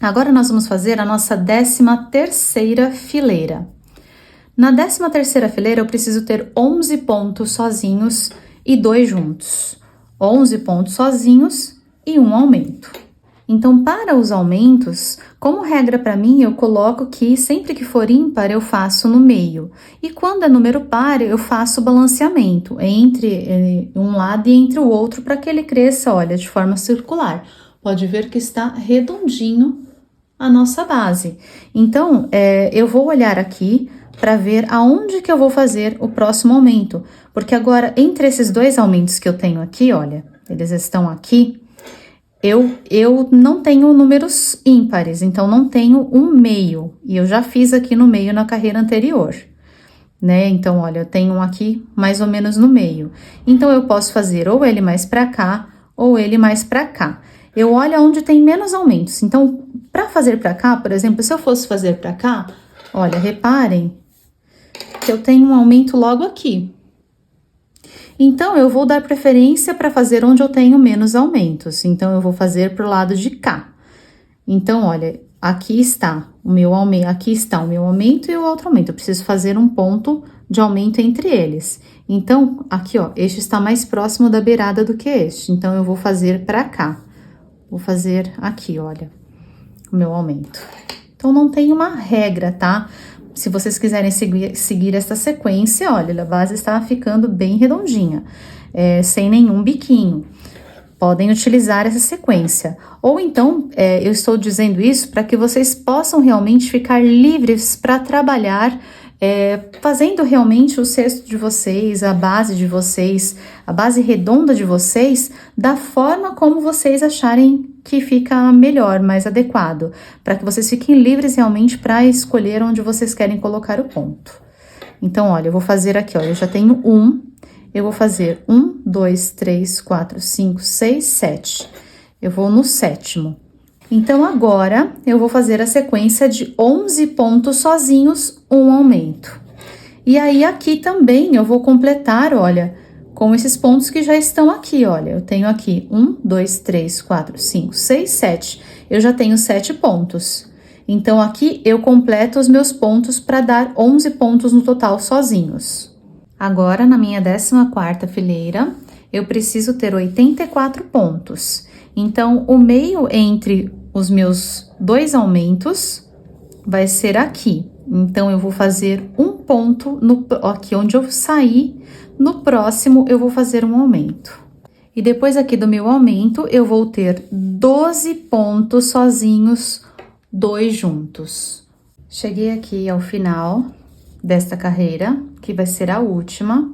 Speaker 1: Agora nós vamos fazer a nossa 13ª fileira. Na 13ª fileira eu preciso ter 11 pontos sozinhos e 2 juntos. 11 pontos sozinhos e um aumento. Então, para os aumentos, como regra para mim, eu coloco que sempre que for ímpar, eu faço no meio. E quando é número par, eu faço balanceamento entre um lado e entre o outro para que ele cresça, olha, de forma circular. Pode ver que está redondinho a nossa base. Então, eu vou olhar aqui para ver aonde que eu vou fazer o próximo aumento. Porque agora, entre esses 2 aumentos que eu tenho aqui, olha, eles estão aqui, eu não tenho números ímpares, então não tenho um meio, e eu já fiz aqui no meio na carreira anterior, né? Então, olha, eu tenho um aqui mais ou menos no meio. Então, eu posso fazer ou ele mais pra cá, ou ele mais pra cá. Eu olho onde tem menos aumentos. Então, para fazer pra cá, por exemplo, se eu fosse fazer pra cá, olha, reparem que eu tenho um aumento logo aqui. Então, eu vou dar preferência para fazer onde eu tenho menos aumentos. Então, eu vou fazer pro lado de cá. Então, olha, aqui está o meu aumento e o outro aumento. Eu preciso fazer um ponto de aumento entre eles. Então, aqui, ó, este está mais próximo da beirada do que este. Então, eu vou fazer para cá. Vou fazer aqui, olha, o meu aumento. Então, não tem uma regra, tá? Se vocês quiserem seguir essa sequência, olha, a base está ficando bem redondinha, sem nenhum biquinho. Podem utilizar essa sequência. Ou então, eu estou dizendo isso para que vocês possam realmente ficar livres para trabalhar, fazendo realmente o cesto de vocês, a base de vocês, a base redonda de vocês, da forma como vocês acharem que fica melhor, mais adequado, para que vocês fiquem livres realmente para escolher onde vocês querem colocar o ponto. Então, olha, eu vou fazer aqui, ó, eu já tenho eu vou fazer 1, 2, 3, 4, 5, 6, 7. Eu vou no 7º. Então, agora, eu vou fazer a sequência de 11 pontos sozinhos, um aumento. E aí, aqui também, eu vou completar, olha, com esses pontos que já estão aqui, olha. Eu tenho aqui 1, 2, 3, 4, 5, 6, 7. Eu já tenho 7 pontos. Então, aqui, eu completo os meus pontos para dar 11 pontos no total sozinhos. Agora, na minha 14ª fileira, eu preciso ter 84 pontos. Então, o meio entre os meus 2 aumentos vai ser aqui. Então, eu vou fazer um ponto aqui onde eu saí. No próximo, eu vou fazer um aumento. E depois aqui do meu aumento, eu vou ter 12 pontos sozinhos, 2 juntos. Cheguei aqui ao final desta carreira, que vai ser a última.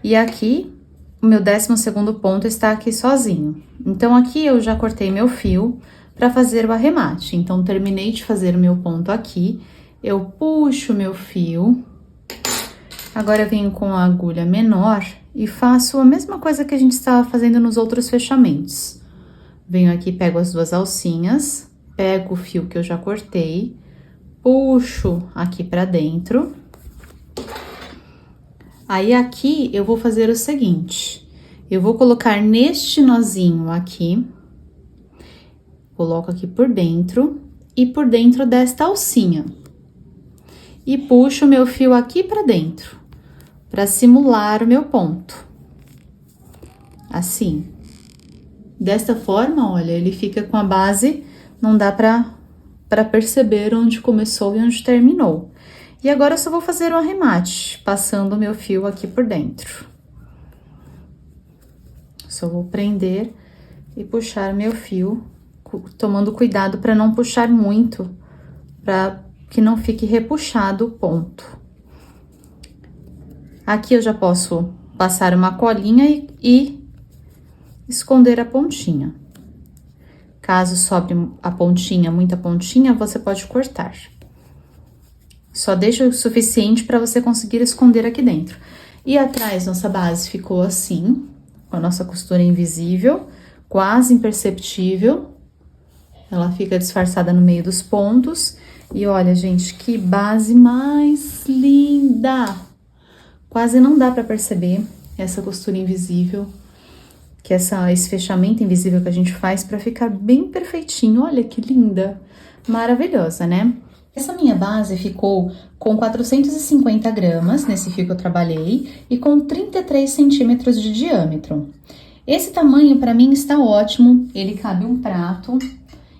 Speaker 1: E aqui, o meu 12º ponto está aqui sozinho. Então, aqui eu já cortei meu fio para fazer o arremate. Então, terminei de fazer o meu ponto aqui, eu puxo meu fio. Agora, eu venho com a agulha menor e faço a mesma coisa que a gente estava fazendo nos outros fechamentos. Venho aqui, pego as 2 alcinhas, pego o fio que eu já cortei, puxo aqui para dentro. Aí, aqui, eu vou fazer o seguinte, eu vou colocar neste nozinho aqui, coloco aqui por dentro e por dentro desta alcinha. E puxo meu fio aqui para dentro. para simular o meu ponto. Assim. Desta forma, olha, ele fica com a base, não dá para perceber onde começou e onde terminou. E agora eu só vou fazer um arremate, passando o meu fio aqui por dentro. Só vou prender e puxar meu fio, tomando cuidado para não puxar muito, para que não fique repuxado o ponto. Aqui eu já posso passar uma colinha e esconder a pontinha. Caso sobre a pontinha, muita pontinha, você pode cortar. Só deixa o suficiente para você conseguir esconder aqui dentro. E atrás, nossa base ficou assim, com a nossa costura invisível, quase imperceptível. Ela fica disfarçada no meio dos pontos. E olha, gente, que base mais linda! Quase não dá para perceber essa costura invisível, que esse fechamento invisível que a gente faz para ficar bem perfeitinho. Olha que linda! Maravilhosa, né? Essa minha base ficou com 450 gramas, nesse fio que eu trabalhei, e com 33 centímetros de diâmetro. Esse tamanho, para mim, está ótimo. Ele cabe um prato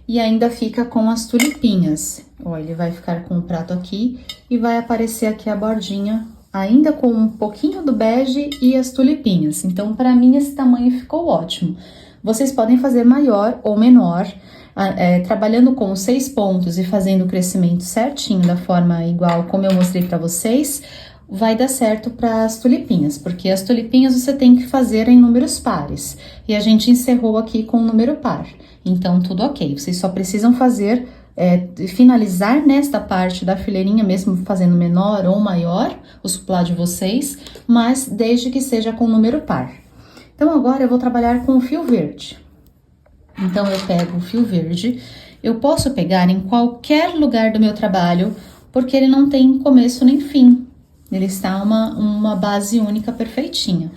Speaker 1: e ainda fica com as tulipinhas. Ó, ele vai ficar com o prato aqui e vai aparecer aqui a bordinha, ainda com um pouquinho do bege e as tulipinhas. Então, para mim, esse tamanho ficou ótimo. Vocês podem fazer maior ou menor, trabalhando com 6 pontos e fazendo o crescimento certinho, da forma igual como eu mostrei para vocês, vai dar certo para as tulipinhas, porque as tulipinhas você tem que fazer em números pares. E a gente encerrou aqui com um número par. Então, tudo ok. Vocês só precisam fazer, finalizar nesta parte da fileirinha, mesmo fazendo menor ou maior, o suplá de vocês, mas desde que seja com número par. Então, agora eu vou trabalhar com o fio verde. Então, eu pego o fio verde, eu posso pegar em qualquer lugar do meu trabalho, porque ele não tem começo nem fim. Ele está uma base única perfeitinha.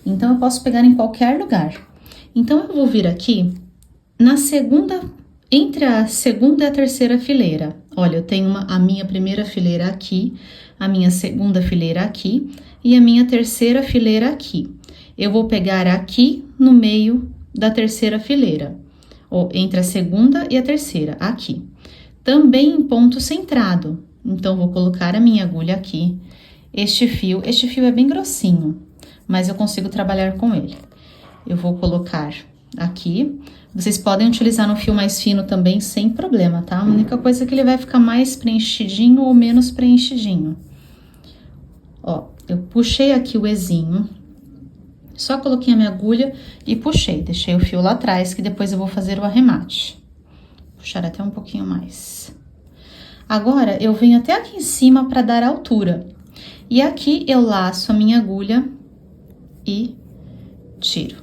Speaker 1: Então, eu posso pegar em qualquer lugar. Então, eu vou vir aqui entre a segunda e a terceira fileira. Olha, eu tenho a minha primeira fileira aqui, a minha segunda fileira aqui e a minha terceira fileira aqui. Eu vou pegar aqui no meio da terceira fileira, ou entre a segunda e a terceira, aqui. Também em ponto centrado. Então, vou colocar a minha agulha aqui. Este fio é bem grossinho, mas eu consigo trabalhar com ele. Eu vou colocar aqui. Vocês podem utilizar no fio mais fino também, sem problema, tá? A única coisa é que ele vai ficar mais preenchidinho ou menos preenchidinho. Ó, eu puxei aqui o ezinho, só coloquei a minha agulha e puxei. Deixei o fio lá atrás, que depois eu vou fazer o arremate. Puxar até um pouquinho mais. Agora, eu venho até aqui em cima para dar altura. E aqui eu laço a minha agulha e tiro.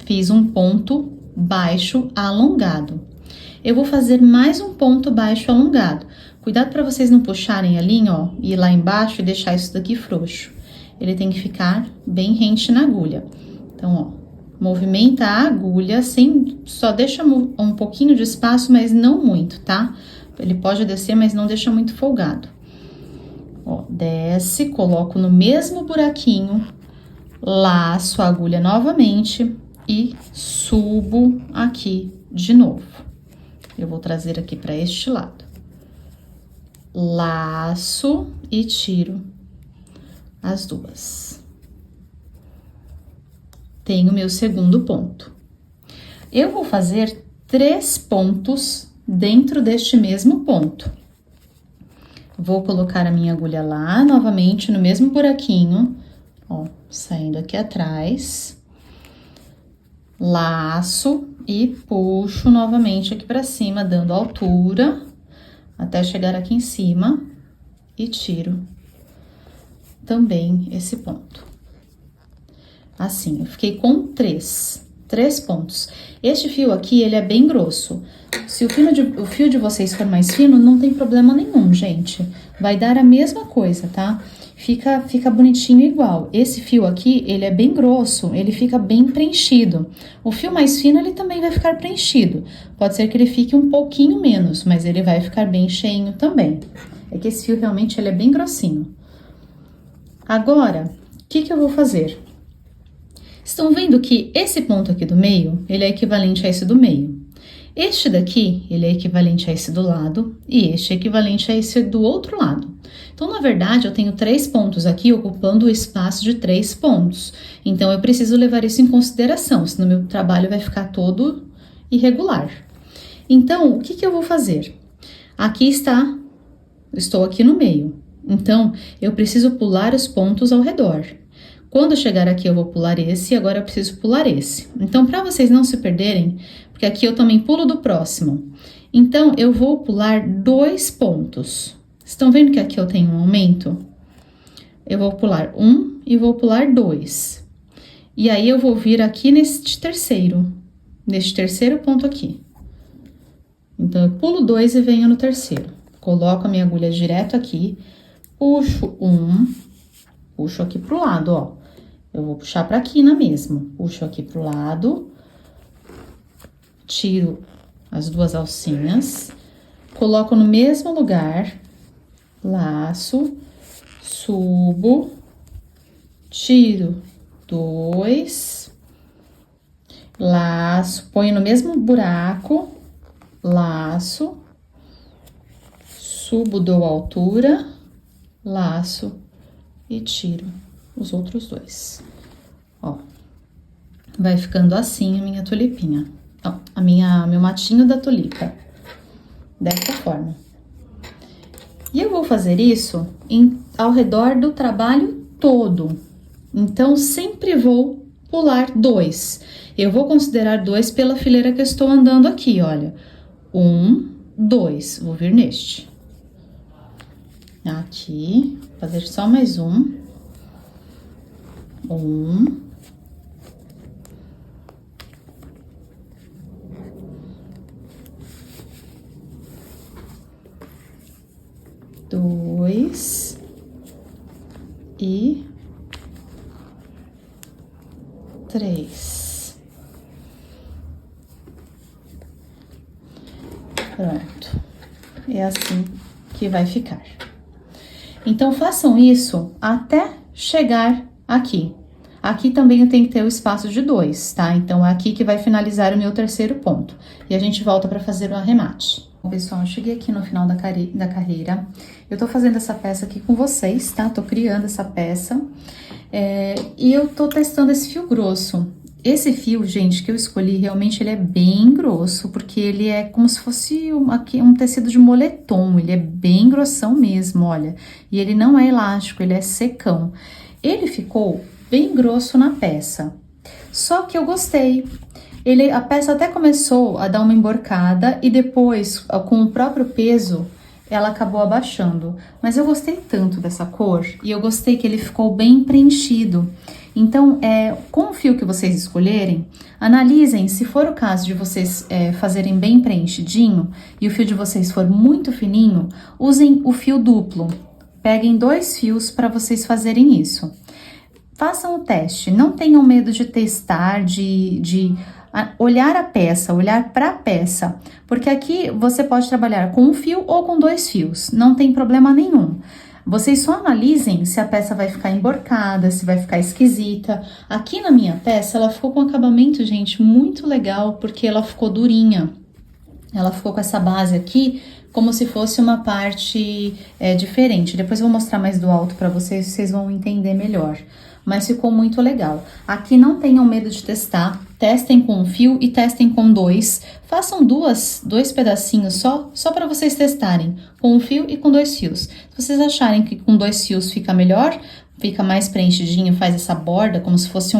Speaker 1: Fiz um ponto baixo alongado. Eu vou fazer mais um ponto baixo alongado. Cuidado para vocês não puxarem a linha, ó, e ir lá embaixo e deixar isso daqui frouxo. Ele tem que ficar bem rente na agulha. Então, ó, movimenta a agulha, só deixa um pouquinho de espaço, mas não muito, tá? Ele pode descer, mas não deixa muito folgado. Ó, desce, coloco no mesmo buraquinho, laço a agulha novamente e subo aqui de novo. Eu vou trazer aqui para este lado. Laço e tiro as duas. Tenho meu segundo ponto. Eu vou fazer 3 pontos dentro deste mesmo ponto. Vou colocar a minha agulha lá, novamente, no mesmo buraquinho, ó, saindo aqui atrás. Laço e puxo novamente aqui pra cima, dando altura, até chegar aqui em cima e tiro também esse ponto. Assim, eu fiquei com 3 pontos. Este fio aqui, ele é bem grosso. Se o fio de vocês for mais fino, não tem problema nenhum, gente. Vai dar a mesma coisa, tá? Fica bonitinho igual. Esse fio aqui, ele é bem grosso, ele fica bem preenchido. O fio mais fino, ele também vai ficar preenchido. Pode ser que ele fique um pouquinho menos, mas ele vai ficar bem cheinho também. É que esse fio realmente, ele é bem grossinho. Agora, o que eu vou fazer? Estão vendo que esse ponto aqui do meio, ele é equivalente a esse do meio. Este daqui, ele é equivalente a esse do lado, e este é equivalente a esse do outro lado. Então, na verdade, eu tenho 3 pontos aqui ocupando o espaço de 3 pontos. Então, eu preciso levar isso em consideração, senão meu trabalho vai ficar todo irregular. Então, o que eu vou fazer? Aqui está, estou aqui no meio. Então, eu preciso pular os pontos ao redor. Quando eu chegar aqui, eu vou pular esse e agora eu preciso pular esse. Então, para vocês não se perderem, porque aqui eu também pulo do próximo. Então, eu vou pular 2 pontos. Estão vendo que aqui eu tenho um aumento? Eu vou pular 1 e vou pular 2. E aí, eu vou vir aqui neste terceiro ponto aqui. Então, eu pulo 2 e venho no terceiro. Coloco a minha agulha direto aqui, puxo 1, puxo aqui pro lado, ó. Eu vou puxar pra aqui na mesma. Puxo aqui pro lado, tiro as 2 alcinhas, coloco no mesmo lugar, laço, subo, tiro 2, laço, ponho no mesmo buraco, laço, subo, dou altura, laço e tiro os outros 2. Ó, vai ficando assim a minha tulipinha, ó, meu matinho da tulipa, dessa forma. E eu vou fazer isso ao redor do trabalho todo. Então, sempre vou pular 2. Eu vou considerar 2 pela fileira que eu estou andando aqui, olha. 1, 2, vou vir neste. Aqui, fazer só mais um. 1, 2 e 3. Pronto. É assim que vai ficar. Então, façam isso até chegar aqui. Aqui também eu tenho que ter o espaço de 2, tá? Então, é aqui que vai finalizar o meu terceiro ponto. E a gente volta para fazer o arremate. Bom, pessoal, eu cheguei aqui no final da carreira. Eu tô fazendo essa peça aqui com vocês, tá? Tô criando essa peça. E eu tô testando esse fio grosso. Esse fio, gente, que eu escolhi, realmente ele é bem grosso, porque ele é como se fosse um tecido de moletom. Ele é bem grossão mesmo, olha. E ele não é elástico, ele é secão. Ele ficou bem grosso na peça. Só que eu gostei. A peça até começou a dar uma emborcada e depois, com o próprio peso, ela acabou abaixando. Mas eu gostei tanto dessa cor e eu gostei que ele ficou bem preenchido. Então, com o fio que vocês escolherem, analisem se for o caso de vocês fazerem bem preenchidinho e o fio de vocês for muito fininho, usem o fio duplo. Peguem 2 fios para vocês fazerem isso. Façam o teste, não tenham medo de testar, de olhar a peça, olhar para a peça, porque aqui você pode trabalhar com um fio ou com 2 fios, não tem problema nenhum. Vocês só analisem se a peça vai ficar emborcada, se vai ficar esquisita. Aqui na minha peça, ela ficou com um acabamento, gente, muito legal, porque ela ficou durinha. Ela ficou com essa base aqui, como se fosse uma parte diferente. Depois eu vou mostrar mais do alto para vocês, vocês vão entender melhor. Mas ficou muito legal. Aqui não tenham medo de testar, testem com um fio e testem com 2. Façam 2 pedacinhos só para vocês testarem, com um fio e com 2 fios. Se vocês acharem que com 2 fios fica melhor, fica mais preenchidinho, faz essa borda, como se fosse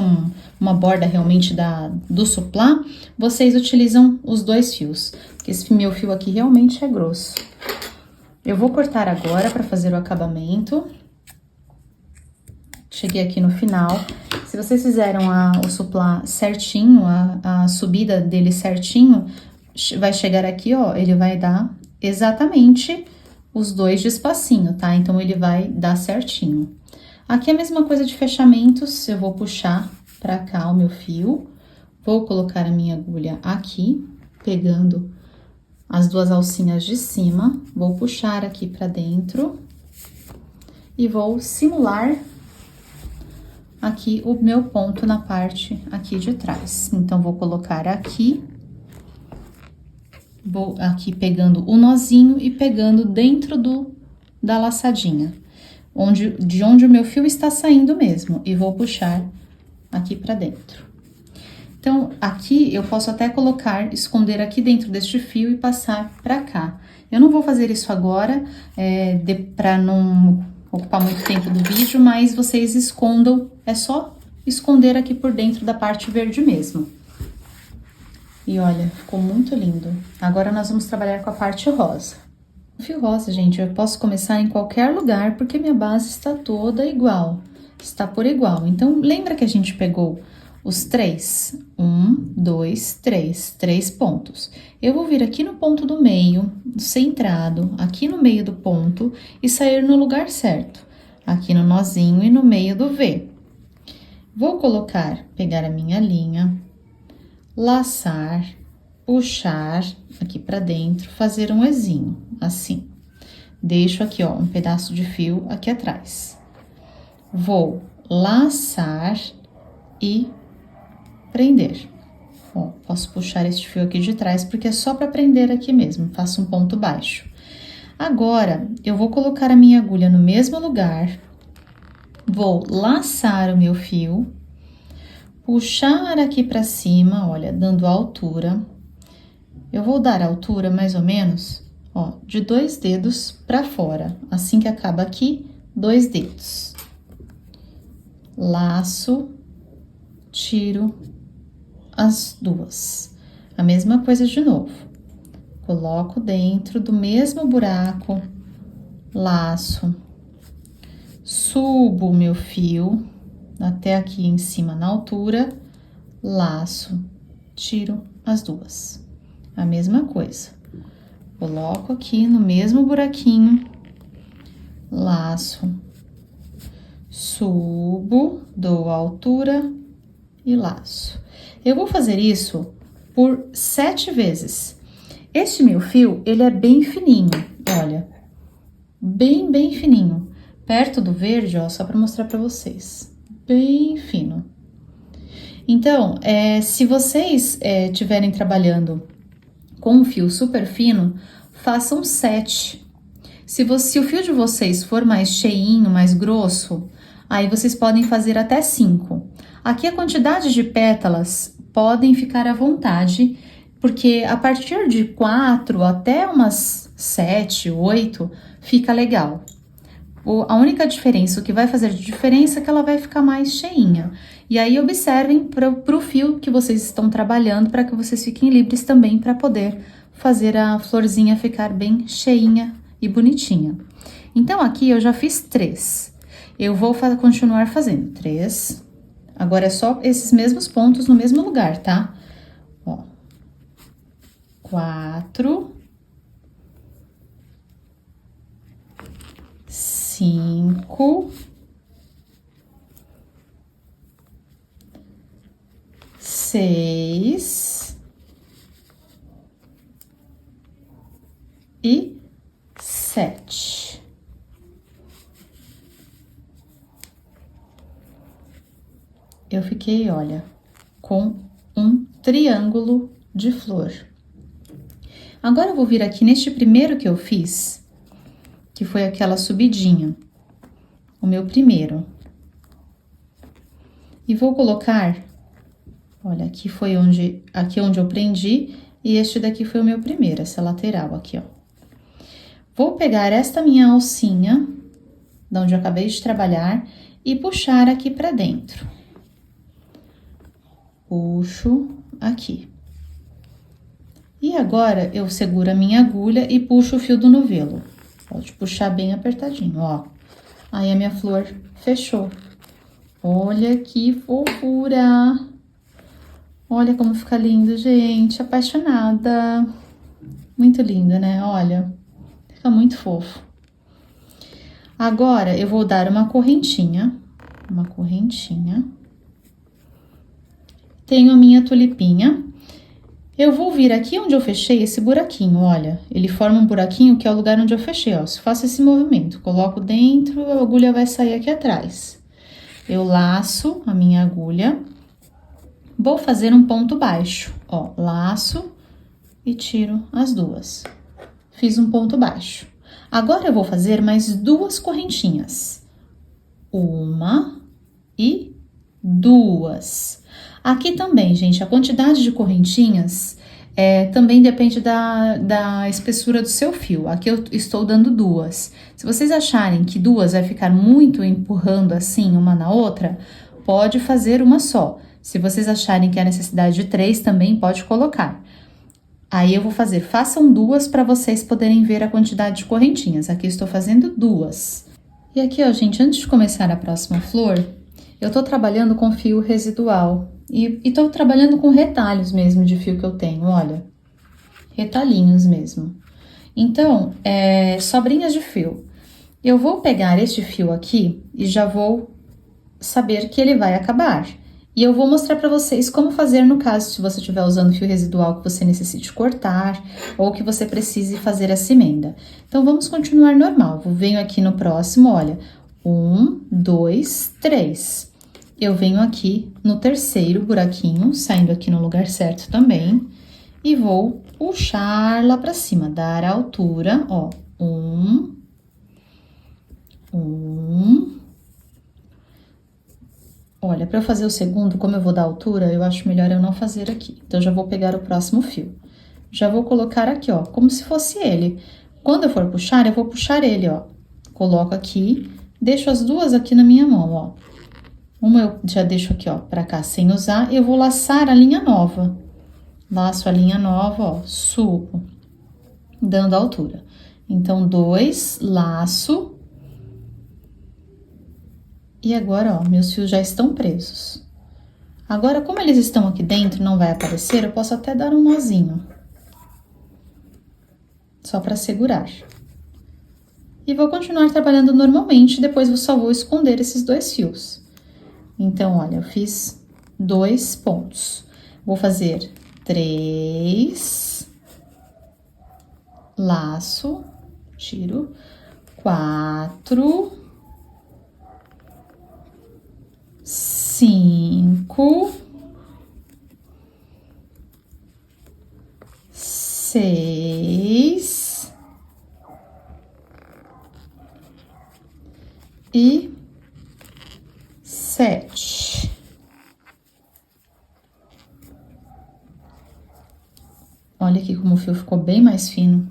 Speaker 1: uma borda realmente do suplá, vocês utilizam os 2 fios. Porque esse meu fio aqui realmente é grosso. Eu vou cortar agora para fazer o acabamento. Cheguei aqui no final. Se vocês fizeram o suplá certinho, a subida dele certinho, vai chegar aqui, ó, ele vai dar exatamente os 2 de espacinho, tá? Então, ele vai dar certinho. Aqui a mesma coisa de fechamentos, eu vou puxar pra cá o meu fio, vou colocar a minha agulha aqui, pegando as 2 alcinhas de cima, vou puxar aqui pra dentro e vou simular aqui o meu ponto na parte aqui de trás. Então, vou colocar aqui, vou aqui pegando o nozinho e pegando dentro da laçadinha, de onde o meu fio está saindo mesmo, e vou puxar aqui pra dentro. Então, aqui eu posso até esconder aqui dentro deste fio e passar pra cá. Eu não vou fazer isso agora, pra não ocupar muito tempo do vídeo, mas vocês escondam, é só esconder aqui por dentro da parte verde mesmo. E olha, ficou muito lindo. Agora nós vamos trabalhar com a parte rosa. O fio rosa, gente, eu posso começar em qualquer lugar, porque minha base está toda igual, está por igual. Então, lembra que a gente pegou os 3? 1, 2, 3 pontos. Eu vou vir aqui no ponto do meio, centrado, aqui no meio do ponto e sair no lugar certo, aqui no nozinho e no meio do V. Vou pegar a minha linha, laçar, puxar aqui pra dentro, fazer um Ezinho, assim. Deixo aqui, ó, um pedaço de fio aqui atrás. Vou laçar e prender. Ó, posso puxar este fio aqui de trás, porque é só pra prender aqui mesmo, faço um ponto baixo. Agora, eu vou colocar a minha agulha no mesmo lugar, vou laçar o meu fio, puxar aqui pra cima, olha, dando altura. Eu vou dar altura mais ou menos, ó, de 2 dedos pra fora, assim que acaba aqui, 2 dedos. Laço, tiro as duas. A mesma coisa de novo. Coloco dentro do mesmo buraco, laço, subo o meu fio até aqui em cima na altura, laço, tiro as duas. A mesma coisa. Coloco aqui no mesmo buraquinho, laço, subo, dou altura e laço. Eu vou fazer isso por 7 vezes. Este meu fio, ele é bem fininho, olha, bem fininho. Perto do verde, ó, só pra mostrar pra vocês, bem fino. Então, se vocês estiverem trabalhando com um fio super fino, façam 7. Se o fio de vocês for mais cheinho, mais grosso, aí vocês podem fazer até 5. Aqui a quantidade de pétalas podem ficar à vontade, porque a partir de 4 até umas 7, 8, fica legal. A única diferença, o que vai fazer de diferença é que ela vai ficar mais cheinha. E aí, observem pro fio que vocês estão trabalhando, para que vocês fiquem livres também para poder fazer a florzinha ficar bem cheinha e bonitinha. Então, aqui eu já fiz 3. Eu vou continuar fazendo 3. Agora, é só esses mesmos pontos no mesmo lugar, tá? Ó. 4. 5. 6. E 7. Eu fiquei, olha, com um triângulo de flor. Agora, eu vou vir aqui neste primeiro que eu fiz, que foi aquela subidinha, o meu primeiro. E vou colocar, olha, aqui onde eu prendi, e este daqui foi o meu primeiro, essa lateral aqui, ó. Vou pegar esta minha alcinha, de onde eu acabei de trabalhar, e puxar aqui pra dentro. Puxo aqui. E agora, eu seguro a minha agulha e puxo o fio do novelo. Pode puxar bem apertadinho, ó. Aí, a minha flor fechou. Olha que fofura! Olha como fica lindo, gente. Apaixonada. Muito lindo, né? Olha, fica muito fofo. Agora, eu vou dar uma correntinha. Uma correntinha. Tenho a minha tulipinha. Eu vou vir aqui onde eu fechei esse buraquinho, olha. Ele forma um buraquinho que é o lugar onde eu fechei, ó. Se faço esse movimento, coloco dentro, a agulha vai sair aqui atrás. Eu laço a minha agulha, vou fazer um ponto baixo, ó, laço e tiro as duas. Fiz um ponto baixo. Agora eu vou fazer mais 2 correntinhas. 1 e 2. Aqui também, gente, a quantidade de correntinhas também depende da espessura do seu fio. Aqui eu estou dando 2. Se vocês acharem que 2 vai ficar muito empurrando assim uma na outra, pode fazer uma só. Se vocês acharem que há necessidade de 3, também pode colocar. Aí eu vou fazer, façam 2 para vocês poderem ver a quantidade de correntinhas. Aqui estou fazendo 2. E aqui, ó, gente, antes de começar a próxima flor, eu tô trabalhando com fio residual. E tô trabalhando com retalhos mesmo de fio que eu tenho, olha. Retalhinhos mesmo. Então, sobrinhas de fio. Eu vou pegar este fio aqui e já vou saber que ele vai acabar. E eu vou mostrar para vocês como fazer no caso se você estiver usando fio residual que você necessite cortar ou que você precise fazer essa emenda. Então, vamos continuar normal. Eu venho aqui no próximo, olha, 1, 2, 3. Eu venho aqui no terceiro buraquinho, saindo aqui no lugar certo também, e vou puxar lá pra cima, dar a altura, ó, 1, 1. Olha, pra eu fazer o segundo, como eu vou dar altura, eu acho melhor eu não fazer aqui. Então, já vou pegar o próximo fio. Já vou colocar aqui, ó, como se fosse ele. Quando eu for puxar, eu vou puxar ele, ó. Coloco aqui, deixo as duas aqui na minha mão, ó. Uma eu já deixo aqui, ó, pra cá sem usar, eu vou laçar a linha nova. Laço a linha nova, ó, subo, dando altura. Então, 2, laço. E agora, ó, meus fios já estão presos. Agora, como eles estão aqui dentro, não vai aparecer, eu posso até dar um nozinho. Só pra segurar. E vou continuar trabalhando normalmente, depois eu só vou esconder esses 2 fios. Então, olha, eu fiz 2 pontos. Vou fazer 3, laço, tiro, 4, 5, 6 e 7. Olha aqui como o fio ficou bem mais fino.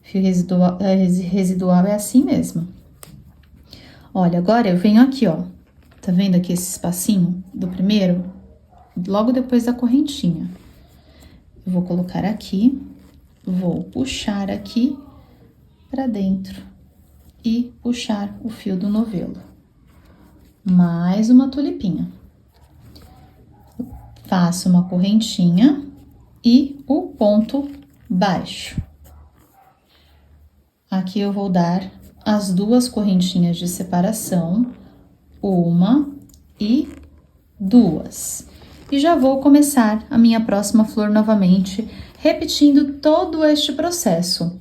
Speaker 1: Fio residual é assim mesmo. Olha, agora eu venho aqui, ó. Tá vendo aqui esse espacinho do primeiro? Logo depois da correntinha. Eu vou colocar aqui, vou puxar aqui pra dentro e puxar o fio do novelo. Mais uma tulipinha. Faço uma correntinha e o ponto baixo. Aqui eu vou dar as 2 correntinhas de separação, 1 e 2. E já vou começar a minha próxima flor novamente, repetindo todo este processo.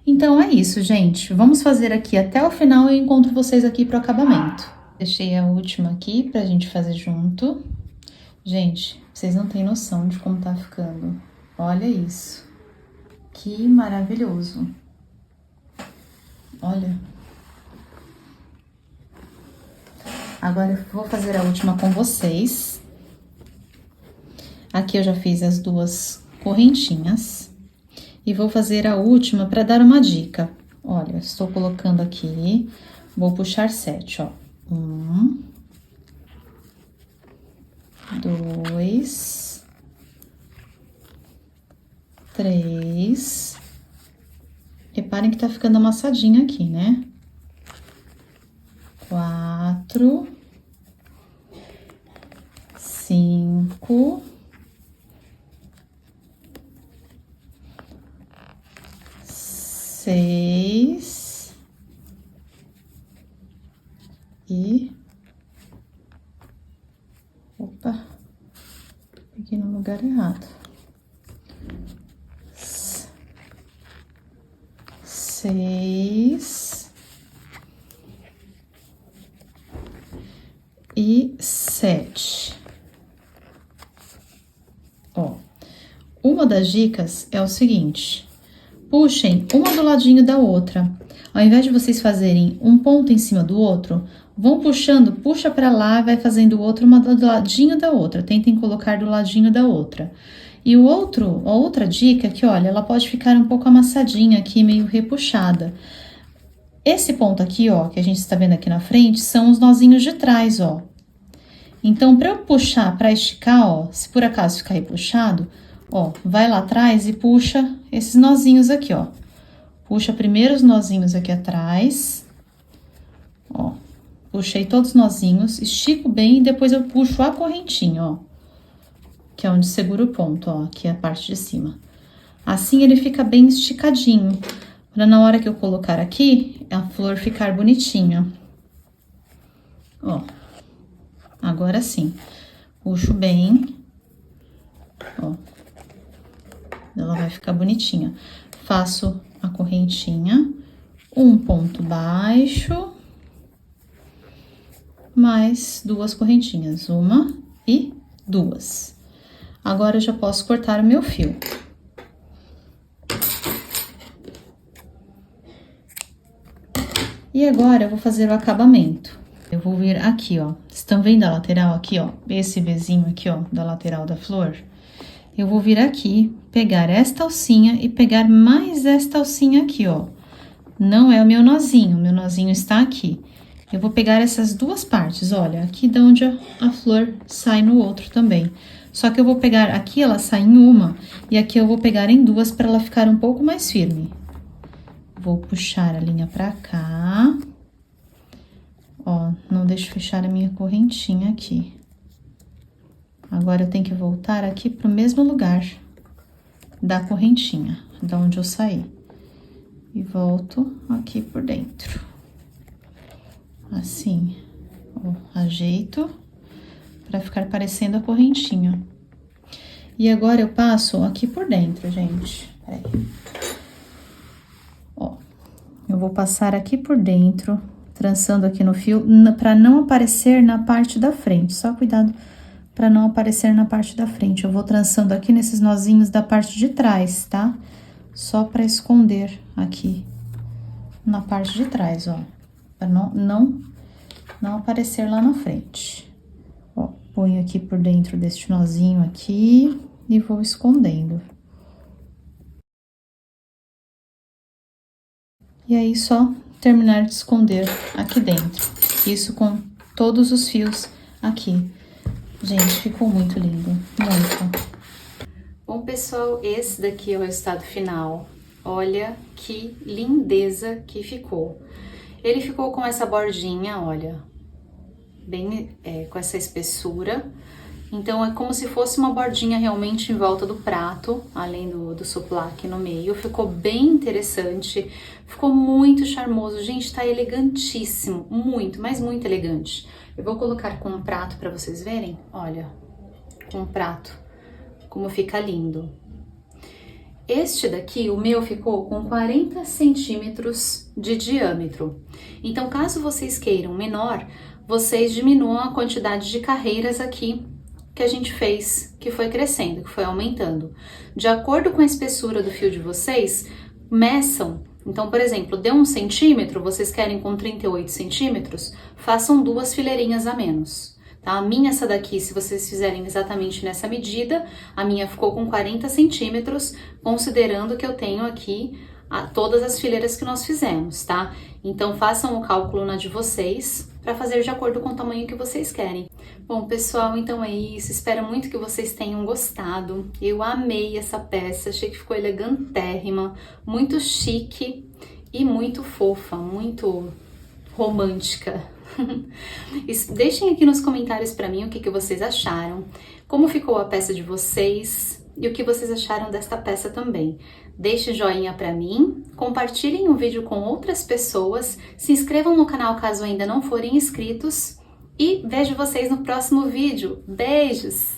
Speaker 1: Então, é isso, gente. Vamos fazer aqui até o final e eu encontro vocês aqui pro acabamento. Deixei a última aqui pra gente fazer junto. Gente, vocês não têm noção de como tá ficando. Olha isso. Que maravilhoso. Olha. Agora eu vou fazer a última com vocês. Aqui eu já fiz as 2 correntinhas. E vou fazer a última para dar uma dica. Olha, estou colocando aqui, vou puxar 7, ó. 1, 2, 3. Reparem que tá ficando amassadinho aqui, né? 4, 5, 6 e... Opa, peguei no lugar errado. 6 e 7. Ó, uma das dicas é o seguinte: puxem uma do ladinho da outra. Ao invés de vocês fazerem um ponto em cima do outro, vão puxando, puxa pra lá, vai fazendo o outro uma do ladinho da outra. Tentem colocar do ladinho da outra. E a outra dica é que, olha, ela pode ficar um pouco amassadinha aqui, meio repuxada. Esse ponto aqui, ó, que a gente está vendo aqui na frente, são os nozinhos de trás, ó. Então, para eu puxar, para esticar, ó, se por acaso ficar repuxado, ó, vai lá atrás e puxa esses nozinhos aqui, ó. Puxa primeiro os nozinhos aqui atrás, ó. Puxei todos os nozinhos, estico bem e depois eu puxo a correntinha, ó. Que é onde segura o ponto, ó, aqui é a parte de cima. Assim ele fica bem esticadinho, para na hora que eu colocar aqui, a flor ficar bonitinha. Ó, agora sim, puxo bem, ó, ela vai ficar bonitinha. Faço a correntinha, um ponto baixo, mais 2 correntinhas, 1 e 2. Agora eu já posso cortar o meu fio. E agora eu vou fazer o acabamento. Eu vou vir aqui, ó. Estão vendo a lateral aqui, ó? Esse Vzinho aqui, ó, da lateral da flor? Eu vou vir aqui, pegar esta alcinha e pegar mais esta alcinha aqui, ó. Não é o meu nozinho está aqui. Eu vou pegar essas duas partes, olha, aqui de onde a flor sai no outro também. Só que eu vou pegar aqui, ela sai em uma, e aqui eu vou pegar em duas para ela ficar um pouco mais firme. Vou puxar a linha pra cá. Ó, não deixo fechar a minha correntinha aqui. Agora eu tenho que voltar aqui pro mesmo lugar da correntinha, da onde eu saí. E volto aqui por dentro. Assim, ó, ajeito pra ficar parecendo a correntinha. E agora eu passo aqui por dentro, gente. Peraí. Ó, eu vou passar aqui por dentro, trançando aqui no fio, pra não aparecer na parte da frente. Só cuidado pra não aparecer na parte da frente. Eu vou trançando aqui nesses nozinhos da parte de trás, tá? Só pra esconder aqui na parte de trás, ó. Pra não aparecer lá na frente. Ó, ponho aqui por dentro deste nozinho aqui e vou escondendo. E aí, só terminar de esconder aqui dentro. Isso com todos os fios aqui. Gente, ficou muito lindo, muito. Bom, pessoal, esse daqui é o resultado final. Olha que lindeza que ficou. Ele ficou com essa bordinha, olha, bem com essa espessura. Então, é como se fosse uma bordinha realmente em volta do prato, além do suplá aqui no meio. Ficou bem interessante, ficou muito charmoso. Gente, tá elegantíssimo, muito, mas muito elegante. Eu vou colocar com um prato pra vocês verem, olha, com um prato, como fica lindo. Este daqui, o meu, ficou com 40 centímetros de diâmetro. Então, caso vocês queiram menor, vocês diminuam a quantidade de carreiras aqui que a gente fez, que foi crescendo, que foi aumentando. De acordo com a espessura do fio de vocês, meçam. Então, por exemplo, deu 1 centímetro, vocês querem com 38 centímetros, façam 2 fileirinhas a menos. Tá? A minha, essa daqui, se vocês fizerem exatamente nessa medida, a minha ficou com 40 centímetros, considerando que eu tenho aqui todas as fileiras que nós fizemos, tá? Então, façam o cálculo na de vocês, para fazer de acordo com o tamanho que vocês querem. Bom, pessoal, então é isso. Espero muito que vocês tenham gostado. Eu amei essa peça, achei que ficou elegantérrima, muito chique e muito fofa, muito romântica. Deixem aqui nos comentários para mim o que vocês acharam, como ficou a peça de vocês e o que vocês acharam desta peça também. Deixe joinha para mim, compartilhem o vídeo com outras pessoas, se inscrevam no canal caso ainda não forem inscritos e vejo vocês no próximo vídeo. Beijos!